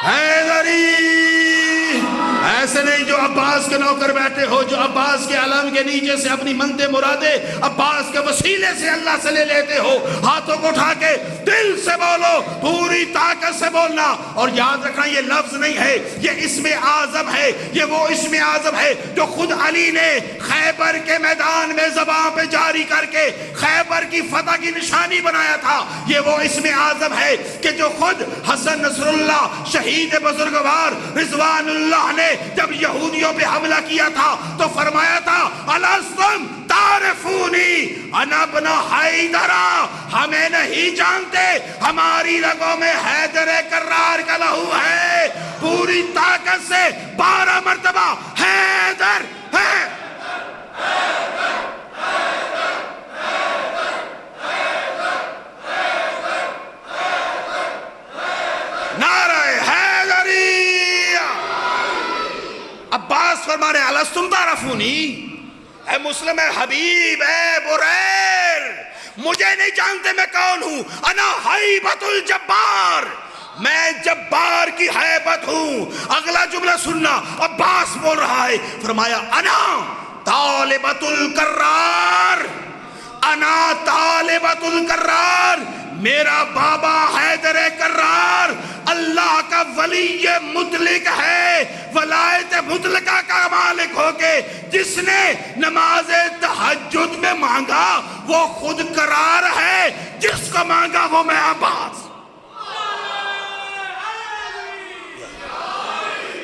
حیدری، ایسے نہیں جو عباس کے نوکر بیٹھے ہو، جو عباس کے علم کے نیچے سے اپنی منتیں مرادیں عباس کے وسیلے سے اللہ سے لے لیتے ہو، ہاتھوں کو اٹھا کے دل سے بولو، پوری طاقت سے بولنا. اور یاد رکھنا یہ لفظ نہیں ہے, یہ اسم اعظم ہے. یہ وہ اسم اعظم ہے جو خود علی نے خیبر کے میدان میں زبان پہ جاری کر کے خیبر کی فتح کی نشانی بنایا تھا. یہ وہ اسم اعظم ہے کہ جو خود حسن نصر اللہ شہید بزرگوار رضوان اللہ نے جب یہودیوں پہ حملہ کیا تھا تو فرمایا تھا الستم تعرفونی انا ابن حیدر, ہمیں نہیں جانتے, ہماری رگوں میں حیدر کرار کا لہو ہے. پوری طاقت سے 12 مرتبہ حیدر ہے. عباس فرما رہے الستم تعرفونی, اے مسلم, اے حبیب, اے بریر, مجھے نہیں جانتے میں کون ہوں. انا ہیبت الجبار, میں جبار کی ہیبت ہوں. اگلا جملہ سننا, عباس بول رہا ہے, فرمایا انا طالبۃ الکرار, انا طالبۃ الکرار, میرا بابا حیدر کرار اللہ کا ولی مطلق ہے, ولایت مطلقہ کا مالک ہو کے جس نے نماز تہجد میں مانگا وہ خود کرار ہے, جس کو مانگا وہ میں عباس.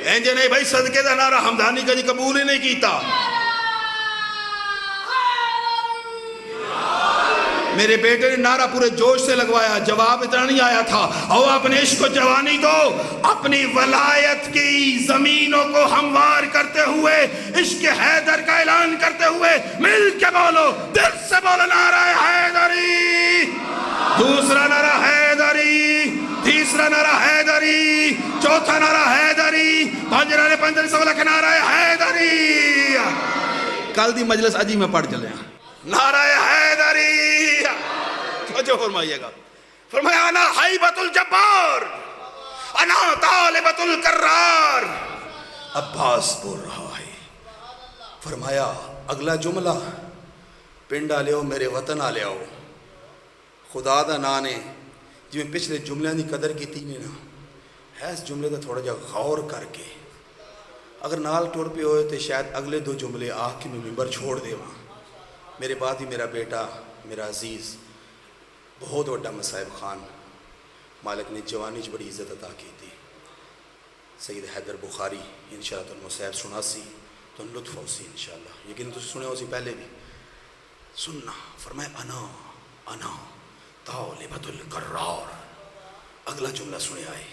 اینجے نہیں بھائی, صدقے دا نعرہ حمدانی کا جی قبول ہی نہیں کیتا. میرے بیٹے نے نعرہ پورے جوش سے لگوایا, جواب اتنا نہیں آیا تھا. او اپنے عشق کو جوانی دو, اپنی ولایت کی زمینوں کو ہموار کرتے ہوئے, عشق حیدر کا اعلان کرتے ہوئے مل کے بولو, دل سے بولو نعرہ حیدری. دوسرا نعرہ حیدری, تیسرا نعرہ حیدری, چوتھا نعرہ حیدری, پنجر سوالہ کے نعرہ حیدری. کل دی مجلس اجی میں پڑھ چلے ہیں نعرہ حیدری. جو فرمائیے گا, فرمایا انا ہیبت الجبار, انا طالبۃ الکرار. عباس بول رہا ہے, فرمایا اگلا جملہ پنڈ آ لیاؤ میرے وطن آ لیاؤ. خدا دا نا نے جی میں پچھلے جملے دی قدر کی تھی نا, ہے اس جملے دا تھوڑا جا غور کر کے اگر نال ٹور پہ ہوئے تو شاید اگلے 2 جملے آ کے میں ممبر چھوڑ دے وہاں. میرے بعد ہی میرا بیٹا, میرا عزیز, بہت وڈا مصائب خان, مالک نے جوانی بڑی عزت عطا کی تھی, سید حیدر بخاری انشاءاللہ تو مصائب سنا سی تو لطف ہو سی انشاءاللہ, یقین تو سنے ہو سی پہلے بھی سننا. فرمایا انا طالبۃ الکرار. اگلا جملہ سنے آئے,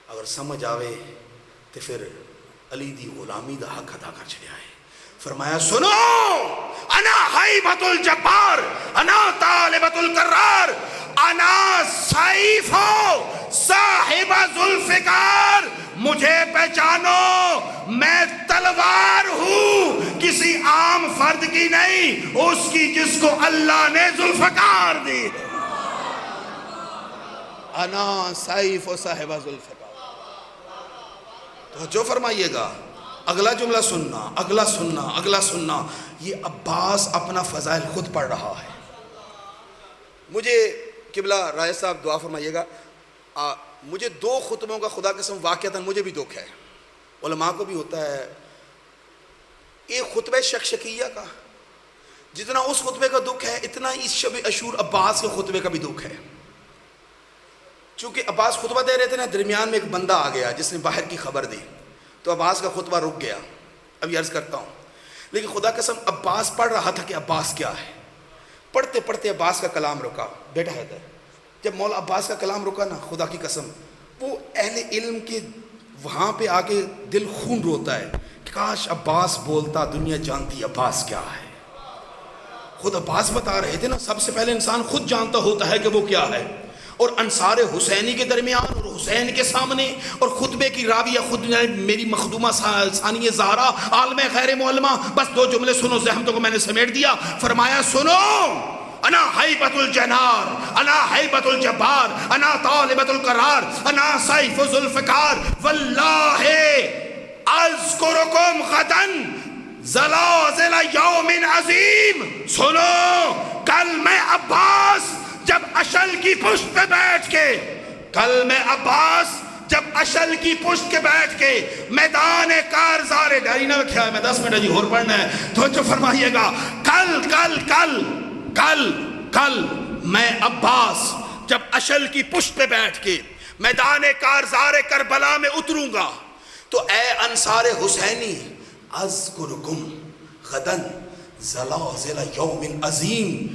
اگر سمجھ آوے تو پھر علی دی غلامی دا حق ادا کر چلے آئے. فرمایا سنو, انا ہیبت الجبار, انا طالبۃ الکرار, انا سیف صاحب ذوالفقار, مجھے پہچانو میں تلوار ہوں, کسی عام فرد کی نہیں, اس کی جس کو اللہ نے ذوالفقار دی. انا سیف صاحب ذوالفقار. تو جو فرمائیے گا, اگلا جملہ سننا, اگلا سننا, اگلا سننا. یہ عباس اپنا فضائل خود پڑھ رہا ہے. مجھے قبلہ رائے صاحب دعا فرمائیے گا, مجھے 2 خطبوں کا خدا قسم واقعتاً مجھے بھی دکھ ہے, علماء کو بھی ہوتا ہے. ایک خطبہ شکشکیہ کا, جتنا اس خطبے کا دکھ ہے اتنا اس شب عاشور عباس کے خطبے کا بھی دکھ ہے. چونکہ عباس خطبہ دے رہے تھے نا, درمیان میں ایک بندہ آ گیا جس نے باہر کی خبر دی, تو عباس کا خطبہ رک گیا. ابھی عرض کرتا ہوں, لیکن خدا قسم عباس پڑھ رہا تھا کہ عباس کیا ہے. پڑھتے پڑھتے عباس کا کلام رکا. بیٹا حیدر, جب مولا عباس کا کلام رکا نا, خدا کی قسم وہ اہل علم کے وہاں پہ آ کے دل خون روتا ہے, کاش عباس بولتا, دنیا جانتی عباس کیا ہے. خود عباس بتا رہے تھے نا, سب سے پہلے انسان خود جانتا ہوتا ہے کہ وہ کیا ہے. اور انصار حسینی کے درمیان اور حسین کے سامنے, اور خطبے کی راویہ خود میری مخدومہ ثانیہ زہرا عالم خیر معلمہ. بس 2 جملے سنو, زحمتوں کو میں نے سمیٹ دیا. فرمایا سنو, انا ہیبت الجنار, انا ہیبت الجبار, انا طالبۃ القرار, انا سیف ذوالفقار, واللہ اذکرکم غدا زلازل یوم عظیم. سنو, کل میں عباس جب اشل کی پشت پہ بیٹھ کے کل میں عباس جب اشل کی پشت کے بیٹھ کے میدان کارزار ڈاری نہ رکھا ہے، میں 10 منٹ جی اور پڑھنا ہے تو جو فرمائیے گا، کل کل کل کل کل میں عباس جب اشل کی پشت پہ بیٹھ کے میدان کارزار کربلا میں اتروں گا تو اے انصار حسینی اذکرکم غدن زلازل یوم عظیم،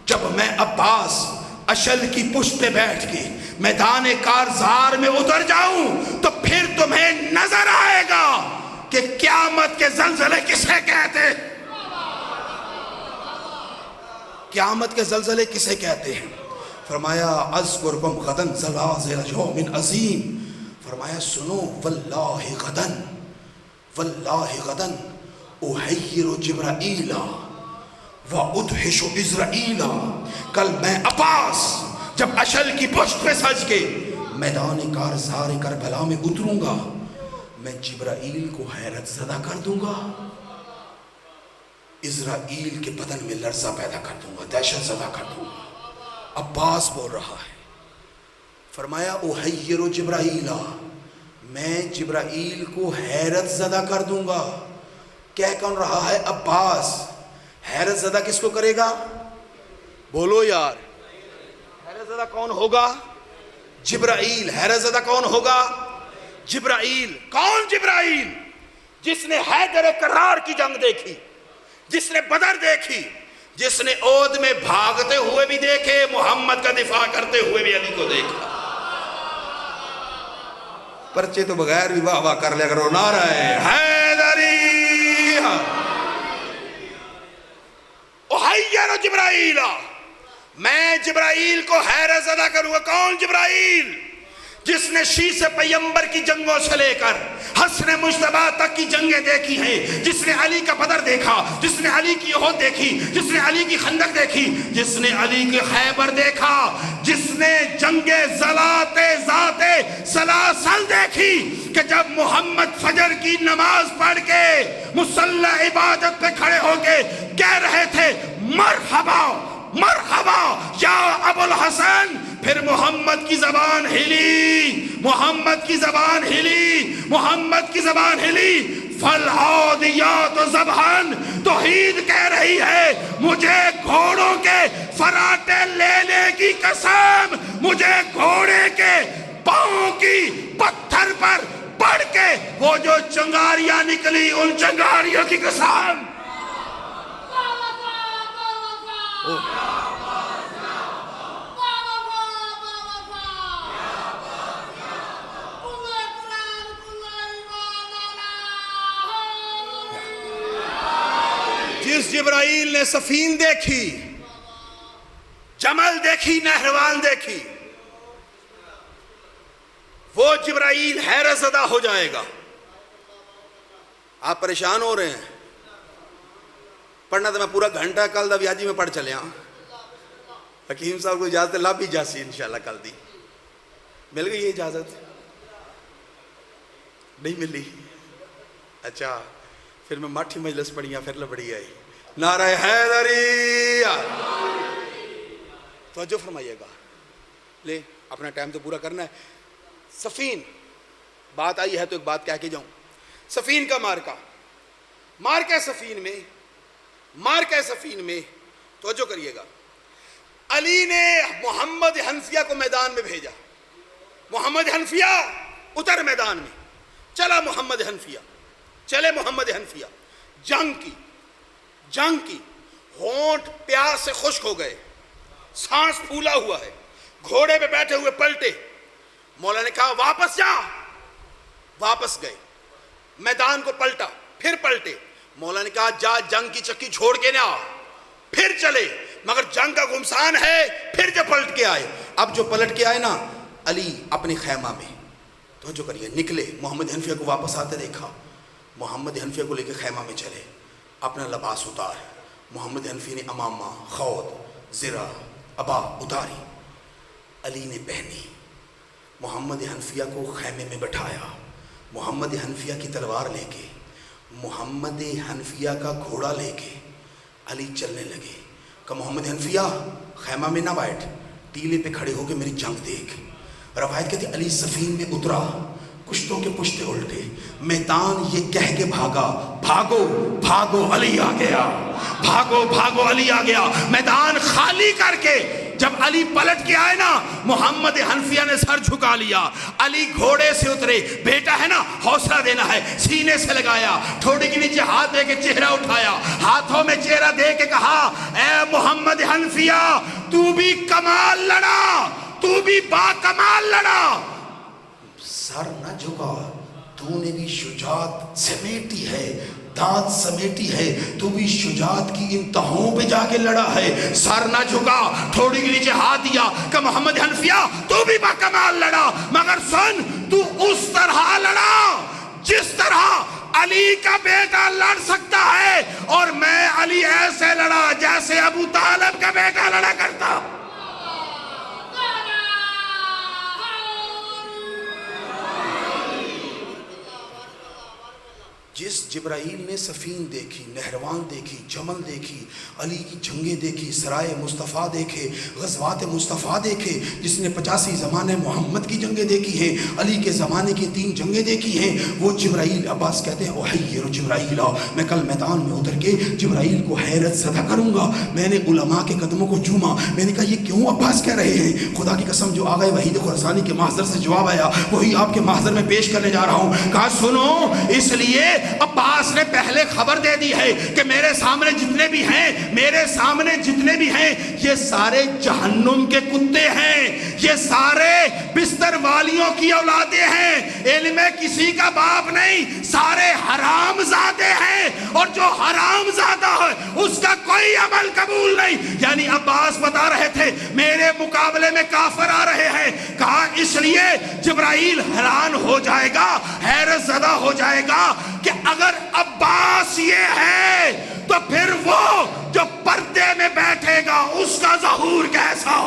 جب میں عباس اشل کی پشت پہ بیٹھ کے میدان کارزار میں اتر جاؤں تو پھر تمہیں نظر آئے گا کہ قیامت کے زلزلے کسے کہتے ہیں، قیامت کے زلزلے کسے کہتے ہیں۔ فرمایا اذکرکم غدن زلازل یوم عظیم، فرمایا سنو واللہ غدن، واللہ غدن احیر جبرائیل وادہش عزرائیل، کل میں عباس جب اشل کی پشت پہ سج کے میدان کارزار کربلا میں اتروں گا، میں جبرائیل کو حیرت زدہ کر دوں گا، عزرائیل کے بدن میں لرزہ پیدا کر دوں گا، دہشت زدہ کر دوں گا۔ عباس بول رہا ہے، فرمایا احیر جبرائیل، میں جبرائیل کو حیرت زدہ کر دوں گا۔ کہہ کون رہا ہے؟ عباس۔ حیرت زدہ کس کو کرے گا؟ بولو یار، حیرت زدہ کون ہوگا؟ جبرائیل۔ حیرت زدہ کون ہوگا؟ جبرائیل۔ کون جبرائیل؟ جس نے حیدر کرار کی جنگ دیکھی، جس نے بدر دیکھی، جس نے عود میں بھاگتے ہوئے بھی دیکھے، محمد کا دفاع کرتے ہوئے بھی علی کو دیکھا۔ پرچے تو بغیر بھی واہ واہ کر لیا کرو، نعرہ حیدری۔ احیر جبرائیل، میں جبرائیل کو حیرت زدہ کروں گا۔ کون جبرائیل؟ جس نے شیش پیمبر کی جنگوں سے لے کر حسن مجتبیٰ تک کی جنگیں دیکھی ہیں، جس نے علی کا بدر دیکھا، جس نے علی کی احد دیکھی، جس نے علی کی خندق دیکھی، جس نے علی کی خیبر دیکھا، جس نے جنگ ذات سلاسل دیکھی کہ جب محمد فجر کی نماز پڑھ کے مصلی عبادت پہ کھڑے ہو کے کہہ رہے تھے مرحبا مرحبا یا ابو الحسن، پھر محمد کی زبان ہلی، محمد کی زبان ہلی، محمد کی زبان ہلی۔ فالعادیات ضبحا، توحید کہہ رہی ہے مجھے گھوڑوں کے فراٹے لینے کی قسم، مجھے گھوڑے کے پاؤں کی پتھر پر پڑ کے وہ جو چنگاریاں نکلی ان چنگاریوں کی قسم۔ جس جبرائیل نے سفین دیکھی، جمل دیکھی، نہروان دیکھی، وہ جبرائیل حیرت زدہ ہو جائے گا۔ آپ پریشان ہو رہے ہیں؟ پڑھنا تو میں پورا گھنٹہ کل دا ویاجی میں پڑھ چلے ہاں۔ حکیم صاحب کو اجازت لا بھی جاسی انشاءاللہ کل دی مل گئی اجازت؟ نہیں ملی؟ اچھا پھر میں مٹھی مجلس پڑھیاں پھر لبڑی آئی۔ نعرہ حیدری، توجہ فرمائیے گا، لے اپنا ٹائم تو پورا کرنا ہے۔ سفین بات آئی ہے تو ایک بات کہہ کے جاؤں۔ سفین کا مارکہ سفین میں توجہ کریے گا، علی نے محمد حنفیہ کو میدان میں بھیجا۔ محمد حنفیہ اتر میدان میں، چلے محمد حنفیہ، جنگ کی، ہونٹ پیاس سے خشک ہو گئے، سانس پھولا ہوا ہے، گھوڑے پہ بیٹھے ہوئے پلٹے۔ مولا نے کہا واپس جا، واپس گئے، میدان کو پلٹا، پھر پلٹے۔ مولا نے کہا جا جنگ کی چکی چھوڑ کے نہ آ، پھر چلے، مگر جنگ کا گمسان ہے، پھر جو پلٹ کے آئے۔ اب جو پلٹ کے آئے نا، علی اپنے خیمہ میں توجہ کریے نکلے، محمد حنفیہ کو واپس آتے دیکھا، محمد حنفیہ کو لے کے خیمہ میں چلے، اپنا لباس اتار، محمد حنفی نے امامہ، خود، زرہ، ابا اتاری، علی نے پہنی، محمد حنفیہ کو خیمے میں بٹھایا، محمد حنفیہ کی تلوار لے کے، محمد حنفیہ کا گھوڑا لے کے علی چلنے لگے۔ کہ محمد حنفیہ خیمہ میں نہ بیٹھ، ٹیلے پہ کھڑے ہو کے میری جنگ دیکھ۔ روایت کہتی علی سفین میں اترا، کشتوں کے پشتے الٹے، میدان یہ کہہ کے بھاگا بھاگو بھاگو علی آ گیا، بھاگو بھاگو علی آ گیا۔ میدان خالی کر کے جب علی پلٹ کے آئے نا، محمد حنفیہ نے سر جھکا لیا، علی گھوڑے سے اترے، بیٹا ہے نا حوصلہ دینا ہے، سینے سے لگایا، ٹھوڑی کے نیچے ہاتھ دے کے چہرہ اٹھایا، ہاتھوں میں چہرہ دے کے کہا اے محمد حنفیہ تو بھی کمال لڑا، تو بھی با کمال لڑا، سر نہ جھکا، تو نے بھی شجاعت سمیٹی ہے، دانت سمیٹی ہے، تو بھی شجاعت کی انتہاؤں پہ جا کے لڑا ہے، سر نہ جھکا، تھوڑی کے نیچے ہاتھ دیا کہ محمد حنفیہ تو بھی با کمال لڑا، مگر سن تو اس طرح لڑا جس طرح علی کا بیٹا لڑ سکتا ہے، اور میں علی ایسے لڑا جیسے ابو طالب کا بیٹا لڑا کرتا۔ جس جبرائیل نے سفین دیکھی، نہروان دیکھی، جمل دیکھی، علی کی جنگیں دیکھی، سرائے مصطفیٰ دیکھے، غزوات مصطفیٰ دیکھے، جس نے 85 زمانے محمد کی جنگیں دیکھی ہیں، علی کے زمانے کی 3 جنگیں دیکھی ہیں، وہ جبرائیل، عباس کہتے ہیں احیر جبرائیل، میں کل میدان میں اتر کے جبرائیل کو حیرت زدہ کروں گا۔ میں نے علماء کے قدموں کو چوما، میں نے کہا یہ کیوں عباس کہہ رہے ہیں؟ خدا کی قسم جو آغا وحید خراسانی کے محضر سے جواب آیا وہی آپ کے محضر میں پیش کرنے جا رہا ہوں۔ کہا سنو، اس لیے عباس نے پہلے خبر دے دی ہے کہ میرے سامنے جتنے بھی ہیں، میرے سامنے جتنے بھی ہیں، یہ سارے جہنم کے کتے ہیں، یہ سارے بستر والیوں کی اولادیں ہیں، علم کسی کا باپ نہیں، سارے حرام زادے ہیں، اور جو حرام زادہ ہے اس کا کوئی عمل قبول نہیں۔ یعنی عباس بتا رہے تھے میرے مقابلے میں کافر آ رہے ہیں۔ کہا اس لیے جبرائیل حیران ہو جائے گا، حیرت زدہ ہو جائے گا کہ اگر عباس یہ ہے تو پھر وہ جو پردے میں بیٹھے گا اس کا ظہور کیسا؟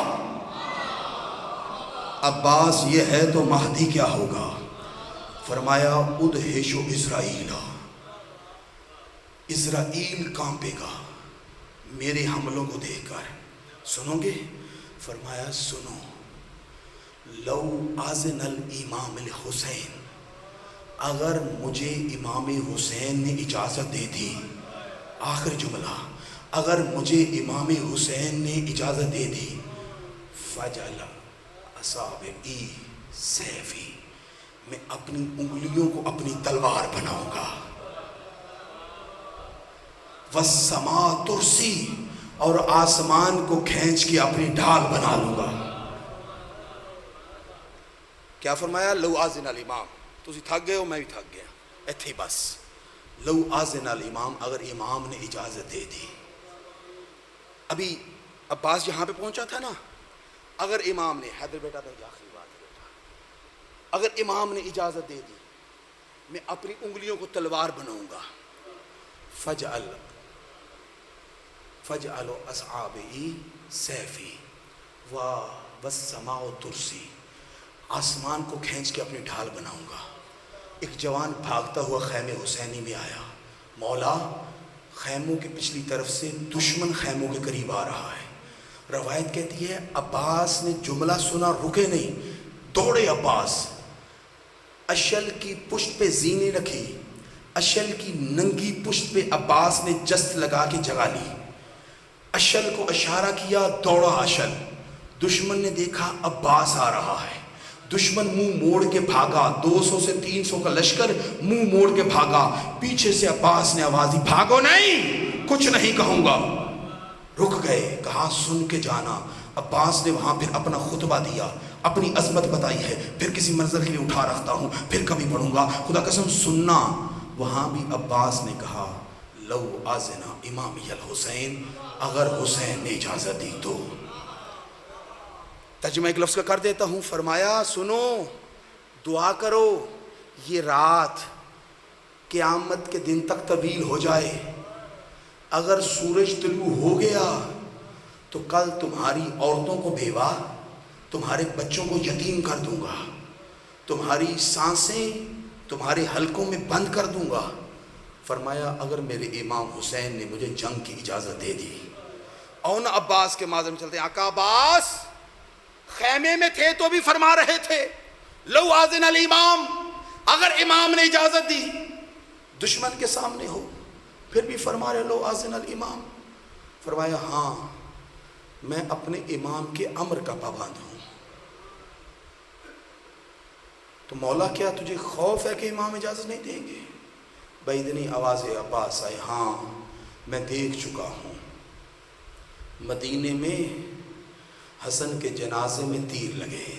عباس یہ ہے تو مہدی کیا ہوگا؟ فرمایا ادہش اسرائیل، اسرائیل کانپے گا میرے حملوں کو دیکھ کر۔ سنو گے؟ فرمایا سنو، لو آذن الامام الحسین، اگر مجھے امام حسین نے اجازت دے دی، آخر جملہ، اگر مجھے امام حسین نے اجازت دے دی، فجل اصابعی سیفی، میں اپنی انگلیوں کو اپنی تلوار بناؤں گا، والسماء ترسی، اور آسمان کو کھینچ کے اپنی ڈھال بنا لوں گا۔ کیا فرمایا؟ لو آذن الامام، تسی تھک گئے ہو، میں بھی تھک گیا، ایتھے بس، لو آذن الامام، اگر امام نے اجازت دے دی۔ ابھی عباس یہاں پہ پہنچا تھا نا، اگر امام نے، حیدر بیٹا بھائی آخری بات ہے بیٹا، اگر امام نے اجازت دے دی میں اپنی انگلیوں کو تلوار بناؤں گا، فجعل اصابعی سیفی والسماء ترسی، آسمان کو کھینچ کے اپنی ڈھال بناؤں گا۔ ایک جوان بھاگتا ہوا خیمے حسینی میں آیا، مولا خیموں کی پچھلی طرف سے دشمن خیموں کے قریب آ رہا ہے۔ روایت کہتی ہے عباس نے جملہ سنا، رکے نہیں، دوڑے عباس، اشل کی پشت پہ زینے رکھی، اشل کی ننگی پشت پہ عباس نے جست لگا کے جگہ لی، اشل کو اشارہ کیا، دوڑا اشل، دشمن نے دیکھا عباس آ رہا ہے، دشمن منہ موڑ کے بھاگا، 200 سے 300 کا لشکر منہ موڑ کے بھاگا، پیچھے سے عباس نے آواز دی بھاگو نہیں، کچھ نہیں کہوں گا۔ رک گئے، کہا سن کے جانا۔ عباس نے وہاں پھر اپنا خطبہ دیا، اپنی عظمت بتائی ہے، پھر کسی منظر کے لیے اٹھا رکھتا ہوں، پھر کبھی پڑھوں گا، خدا قسم سننا۔ وہاں بھی عباس نے کہا لو آذنا امامی الحسین، اگر حسین نے اجازت دی تو۔ ترجمہ ایک لفظ کا کر دیتا ہوں، فرمایا سنو، دعا کرو یہ رات قیامت کے دن تک طویل ہو جائے، اگر سورج طلوع ہو گیا تو کل تمہاری عورتوں کو بیوہ، تمہارے بچوں کو یتیم کر دوں گا، تمہاری سانسیں تمہارے حلقوں میں بند کر دوں گا۔ فرمایا اگر میرے امام حسین نے مجھے جنگ کی اجازت دے دی، اور نہ عباس کے معذر میں چلتے ہیں، آقا عباس خیمے میں تھے تو بھی فرما رہے تھے لو آذن الامام، اگر امام نے اجازت دی، دشمن کے سامنے ہو پھر بھی فرما رہے لو آذن الامام. فرمایا ہاں میں اپنے امام کے امر کا پابند ہوں. تو مولا کیا تجھے خوف ہے کہ امام اجازت نہیں دیں گے؟ بعیدنی آواز عباس آئے، ہاں میں دیکھ چکا ہوں مدینے میں حسن کے جنازے میں تیر لگے،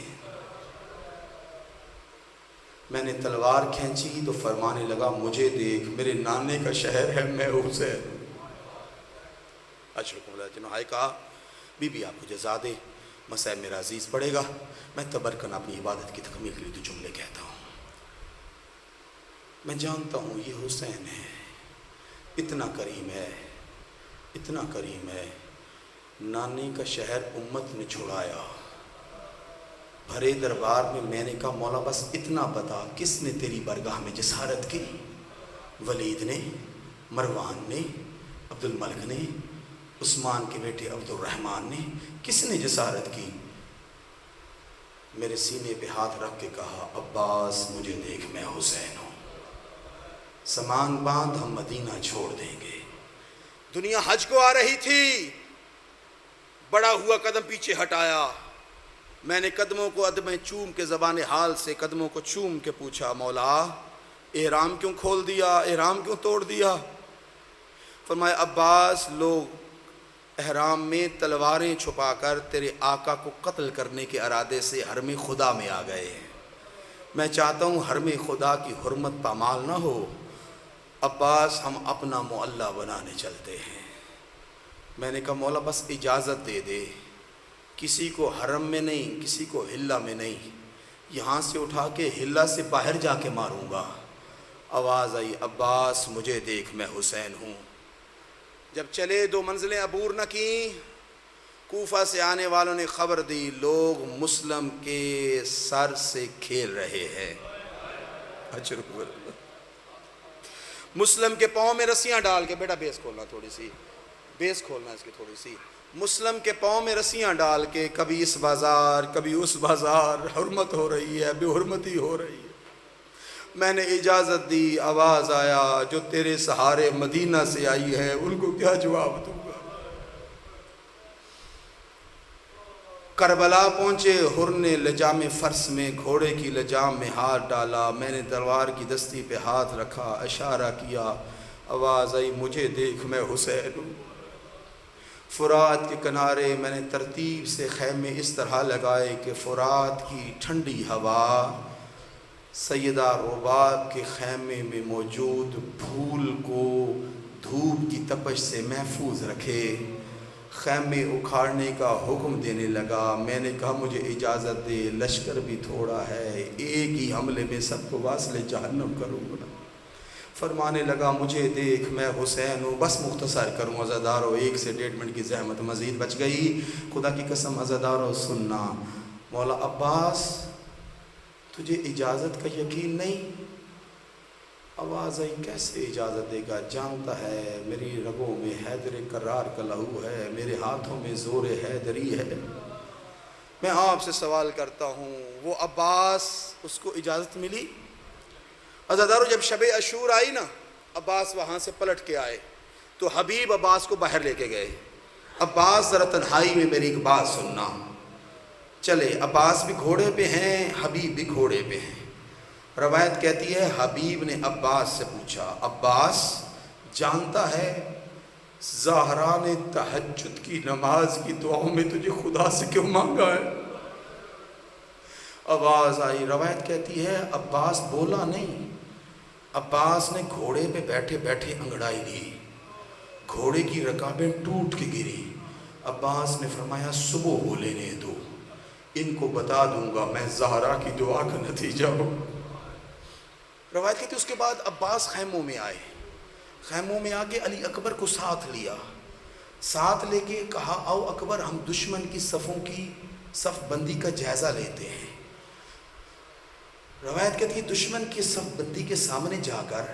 میں نے تلوار کھینچی تو فرمانے لگا مجھے دیکھ میرے نانے کا شہر ہے، میں حسین. جنہوں کہا بی بی آپ کو جزا دے، مسائب میرا عزیز پڑے گا، میں تبرکن اپنی عبادت کی تکمیل کے لیے دو جملے کہتا ہوں. میں جانتا ہوں یہ حسین ہے، اتنا کریم ہے، اتنا کریم ہے، نانی کا شہر امت نے چھڑایا، بھرے دربار میں نے کہا مولا بس اتنا بتا کس نے تیری برگاہ میں جسارت کی؟ ولید نے، مروان نے، عبد الملک نے، عثمان کے بیٹے عبد الرحمن نے، کس نے جسارت کی؟ میرے سینے پہ ہاتھ رکھ کے کہا عباس مجھے دیکھ میں حسین ہوں، سامان باندھ ہم مدینہ چھوڑ دیں گے. دنیا حج کو آ رہی تھی، بڑا ہوا قدم پیچھے ہٹایا، میں نے قدموں کو ادب چوم کے زبان حال سے قدموں کو چوم کے پوچھا مولا احرام کیوں کھول دیا، احرام کیوں توڑ دیا؟ فرمایا عباس لوگ احرام میں تلواریں چھپا کر تیرے آقا کو قتل کرنے کے ارادے سے حرم خدا میں آ گئے ہیں، میں چاہتا ہوں حرم خدا کی حرمت پامال نہ ہو، عباس ہم اپنا معلّہ بنانے چلتے ہیں. میں نے کہا مولا بس اجازت دے دے، کسی کو حرم میں نہیں، کسی کو ہلہ میں نہیں، یہاں سے اٹھا کے ہلہ سے باہر جا کے ماروں گا. آواز آئی عباس مجھے دیکھ میں حسین ہوں. جب چلے 2 منزلیں عبور نہ کیں، کوفہ سے آنے والوں نے خبر دی لوگ مسلم کے سر سے کھیل رہے ہیں. مسلم کے پاؤں میں رسیاں ڈال کے، بیٹا بیس کھولنا تھوڑی سی، بیس کھولنا اس کی تھوڑی سی، مسلم کے پاؤں میں رسیاں ڈال کے کبھی اس بازار کبھی اس بازار، حرمت ہو رہی ہے، بے حرمتی ہو رہی ہے. میں نے اجازت دی، آواز آیا جو تیرے سہارے مدینہ سے آئی ہے ان کو کیا جواب دوں گا؟ کربلا پہنچے، حر نے لجام فرس میں گھوڑے کی لجام میں ہاتھ ڈالا، میں نے تلوار کی دستی پہ ہاتھ رکھا، اشارہ کیا، آواز آئی مجھے دیکھ میں حسین ہوں. فرات کے کنارے میں نے ترتیب سے خیمے اس طرح لگائے کہ فرات کی ٹھنڈی ہوا سیدہ رباب کے خیمے میں موجود پھول کو دھوپ کی تپش سے محفوظ رکھے. خیمے اکھاڑنے کا حکم دینے لگا. میں نے کہا مجھے اجازت دے، لشکر بھی تھوڑا ہے، ایک ہی حملے میں سب کو واصل جہنم کروں گا. فرمانے لگا مجھے دیکھ میں حسین ہوں. بس مختصر کروں عزادارو، 1 سے 1.5 منٹ کی زحمت مزید بچ گئی. خدا کی قسم عزادارو سننا، مولا عباس تجھے اجازت کا یقین نہیں؟ آواز آئی کیسے اجازت دے گا، جانتا ہے میری رگوں میں حیدر کرار کا لہو ہے، میرے ہاتھوں میں زور حیدری ہے. میں آپ سے سوال کرتا ہوں وہ عباس اس کو اجازت ملی؟ عزادارو جب شب عاشور آئی نا، عباس وہاں سے پلٹ کے آئے تو حبیب عباس کو باہر لے کے گئے. عباس ذرا تنہائی میں میری ایک بات سننا. چلے عباس بھی گھوڑے پہ ہیں، حبیب بھی گھوڑے پہ ہیں. روایت کہتی ہے حبیب نے عباس سے پوچھا عباس جانتا ہے زہرا نے تہجد کی نماز کی دعاؤں میں تجھے خدا سے کیوں مانگا ہے؟ آواز آئی، روایت کہتی ہے عباس بولا نہیں. عباس نے گھوڑے پہ بیٹھے بیٹھے انگڑائی لی، گھوڑے کی رکابیں ٹوٹ کے گری. عباس نے فرمایا صبح ہو لینے دو، ان کو بتا دوں گا میں زہرا کی دعا کا نتیجہ ہوں. روایت کہتی ہے اس کے بعد عباس خیموں میں آئے، خیموں میں آگے علی اکبر کو ساتھ لیا، ساتھ لے کے کہا آؤ اکبر ہم دشمن کی صفوں کی صف بندی کا جائزہ لیتے ہیں. روایت کہتی ہے دشمن کی صف بندی کے سامنے جا کر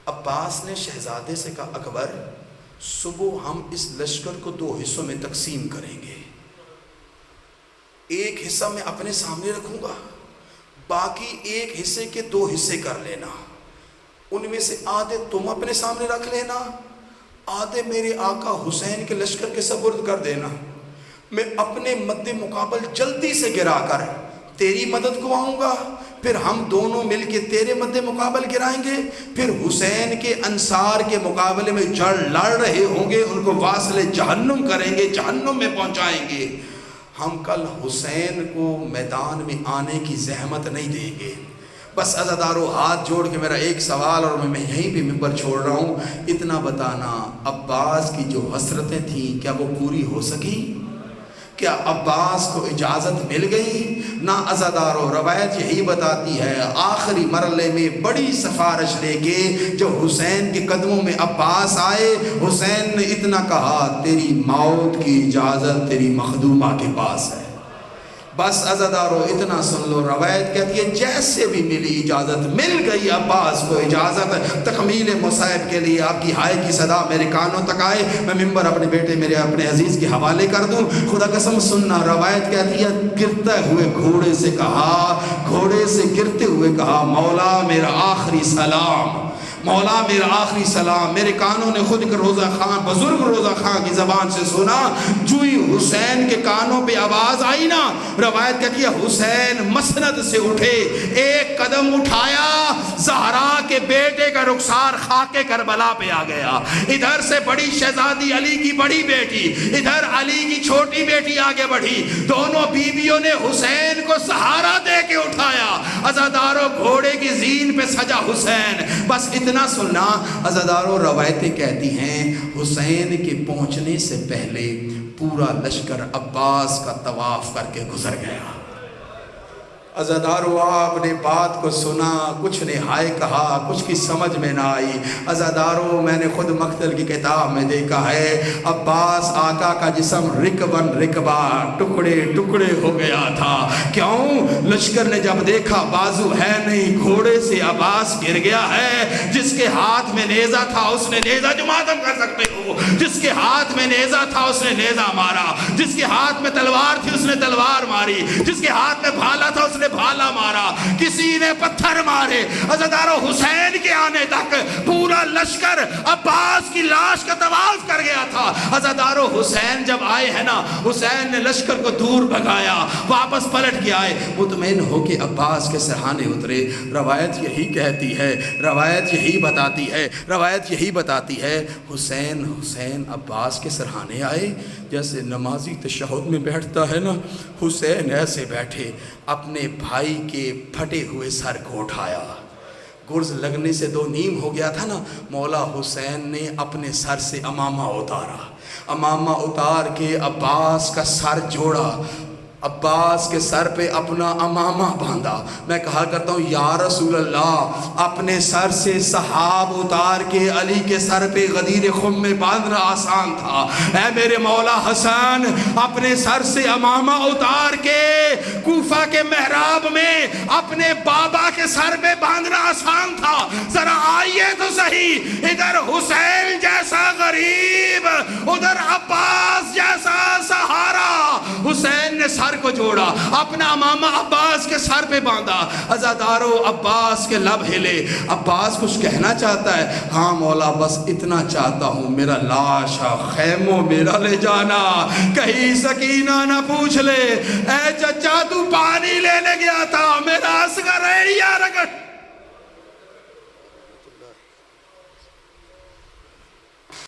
عباس نے شہزادے سے کہا اکبر صبح ہم اس لشکر کو 2 حصوں میں تقسیم کریں گے. ایک حصہ میں اپنے سامنے رکھوں گا، باقی ایک حصے کے 2 حصے کر لینا، ان میں سے آدھے تم اپنے سامنے رکھ لینا، آدھے میرے آقا حسین کے لشکر کے سپرد کر دینا۔ میں اپنے مد مقابل جلدی سے گرا کر تیری مدد کو آؤں گا، پھر ہم دونوں مل کے تیرے مد مقابل گرائیں گے، پھر حسین کے انصار کے مقابلے میں لڑ رہے ہوں گے، ان کو واصل جہنم کریں گے، جہنم میں پہنچائیں گے۔ ہم کل حسین کو میدان میں آنے کی زحمت نہیں دیں گے۔ بس عزادارو ہاتھ جوڑ کے میرا ایک سوال، اور میں یہیں پہ ممبر چھوڑ رہا ہوں، اتنا بتانا، عباس کی جو حسرتیں تھیں کیا وہ پوری ہو سکی؟ کیا عباس کو اجازت مل گئی؟ نہ عزادارو، روایت یہی بتاتی ہے آخری مرحلے میں بڑی سفارش لے کے جب حسین کے قدموں میں عباس آئے، حسین نے اتنا کہا تیری موت کی اجازت تیری مخدومہ کے پاس ہے۔ بس عزادارو اتنا سن لو، روایت کہتی ہے جیسے بھی ملی اجازت، مل گئی عباس کو اجازت تکمیل مصائب کے لیے۔ آپ کی ہائے کی صدا میرے کانوں تک آئے، میں ممبر اپنے بیٹے میرے اپنے عزیز کے حوالے کر دوں۔ خدا قسم سننا، روایت کہتی ہے گرتے ہوئے گھوڑے سے کہا، گھوڑے سے گرتے ہوئے کہا مولا میرا آخری سلام، مولا میرا آخری سلام۔ میرے کانوں نے خود روزہ خان، بزرگ روزہ خان کی زبان سے سنا، جو ہی حسین کے کانوں پہ آواز آئی نا، روایت کہتی ہے حسین مسند سے اٹھے، ایک قدم اٹھایا، زہرا کے بیٹے کا رخسار خاک کربلا پہ آ گیا۔ ادھر سے بڑی شہزادی علی کی بڑی بیٹی، ادھر علی کی چھوٹی بیٹی آگے بڑھی، دونوں بیویوں نے حسین کو سہارا دے کے اٹھایا۔ عزادارو گھوڑے کی زین پہ سجا حسین۔ بس اتنا سننا عزادارو، روایتیں کہتی ہیں حسین کے پہنچنے سے پہلے پورا لشکر عباس کا طواف کر کے گزر گیا۔ عزادارو آپ نے بات کو سنا، کچھ نے ہائے کہا، کچھ کی سمجھ میں نہ آئی۔ عزادارو میں نے خود مقتل کی کتاب میں دیکھا ہے، عباس آقا کا جسم رکبن رکبہ، ٹکڑے ٹکڑے ہو گیا تھا۔ کیوں؟ لشکر نے جب دیکھا بازو ہے نہیں، گھوڑے سے عباس گر گیا ہے۔ جس کے ہاتھ میں نیزہ تھا اس نے نیزہ، جو ماتم کر سکتے ہو، جس کے ہاتھ میں نیزہ تھا اس نے نیزہ مارا، جس کے ہاتھ میں تلوار تھی اس نے تلوار ماری، جس کے ہاتھ میں بھالا تھا اس نے بھالا مارا، کسی نے پتھر مارے۔ عزادارو حسین کے آنے تک پورا لشکر عباس کی لاش کا طواف کر گیا تھا۔ عزادارو حسین جب آئے ہیں نا، حسین نے لشکر کو دور بھگایا، واپس پلٹ کے آئے، مطمئن ہو کے عباس کے سرہانے اترے۔ روایت یہی کہتی ہے، روایت یہی بتاتی ہے، روایت یہی بتاتی ہے حسین عباس کے سرہانے آئے جیسے نمازی تشہد میں بیٹھتا ہے نا، حسین ایسے بیٹھے، اپنے بھائی کے پھٹے ہوئے سر کو اٹھایا۔ گرز لگنے سے 2 نیم ہو گیا تھا نا، مولا حسین نے اپنے سر سے امامہ اتارا، امامہ اتار کے عباس کا سر جوڑا، عباس کے سر پہ اپنا امامہ باندھا۔ میں کہا کرتا ہوں یا رسول اللہ، اپنے سر سے سحاب اتار کے علی کے سر پہ غدیر خم میں باندھنا آسان تھا، اے میرے مولا حسن اپنے سر سے امامہ اتار کے کوفہ کے محراب میں اپنے بابا کے سر پہ باندھنا آسان تھا۔ ذرا آئیے تو صحیح، ادھر حسین جیسا غریب، ادھر عباس جیسا سہارا۔ حسین نے سر کو جوڑا، اپنا امامہ عباس کے سر پہ باندھا۔ عزادارو عباس کے لب ہلے، عباس کچھ کہنا چاہتا ہے، ہاں مولا بس اتنا چاہتا ہوں میرا لاشا خیموں میرا لے جانا، کہیں سکینہ نہ پوچھ لے اے چچا تو پانی لینے گیا تھا، میرا اصغر ایڑیا رگڑ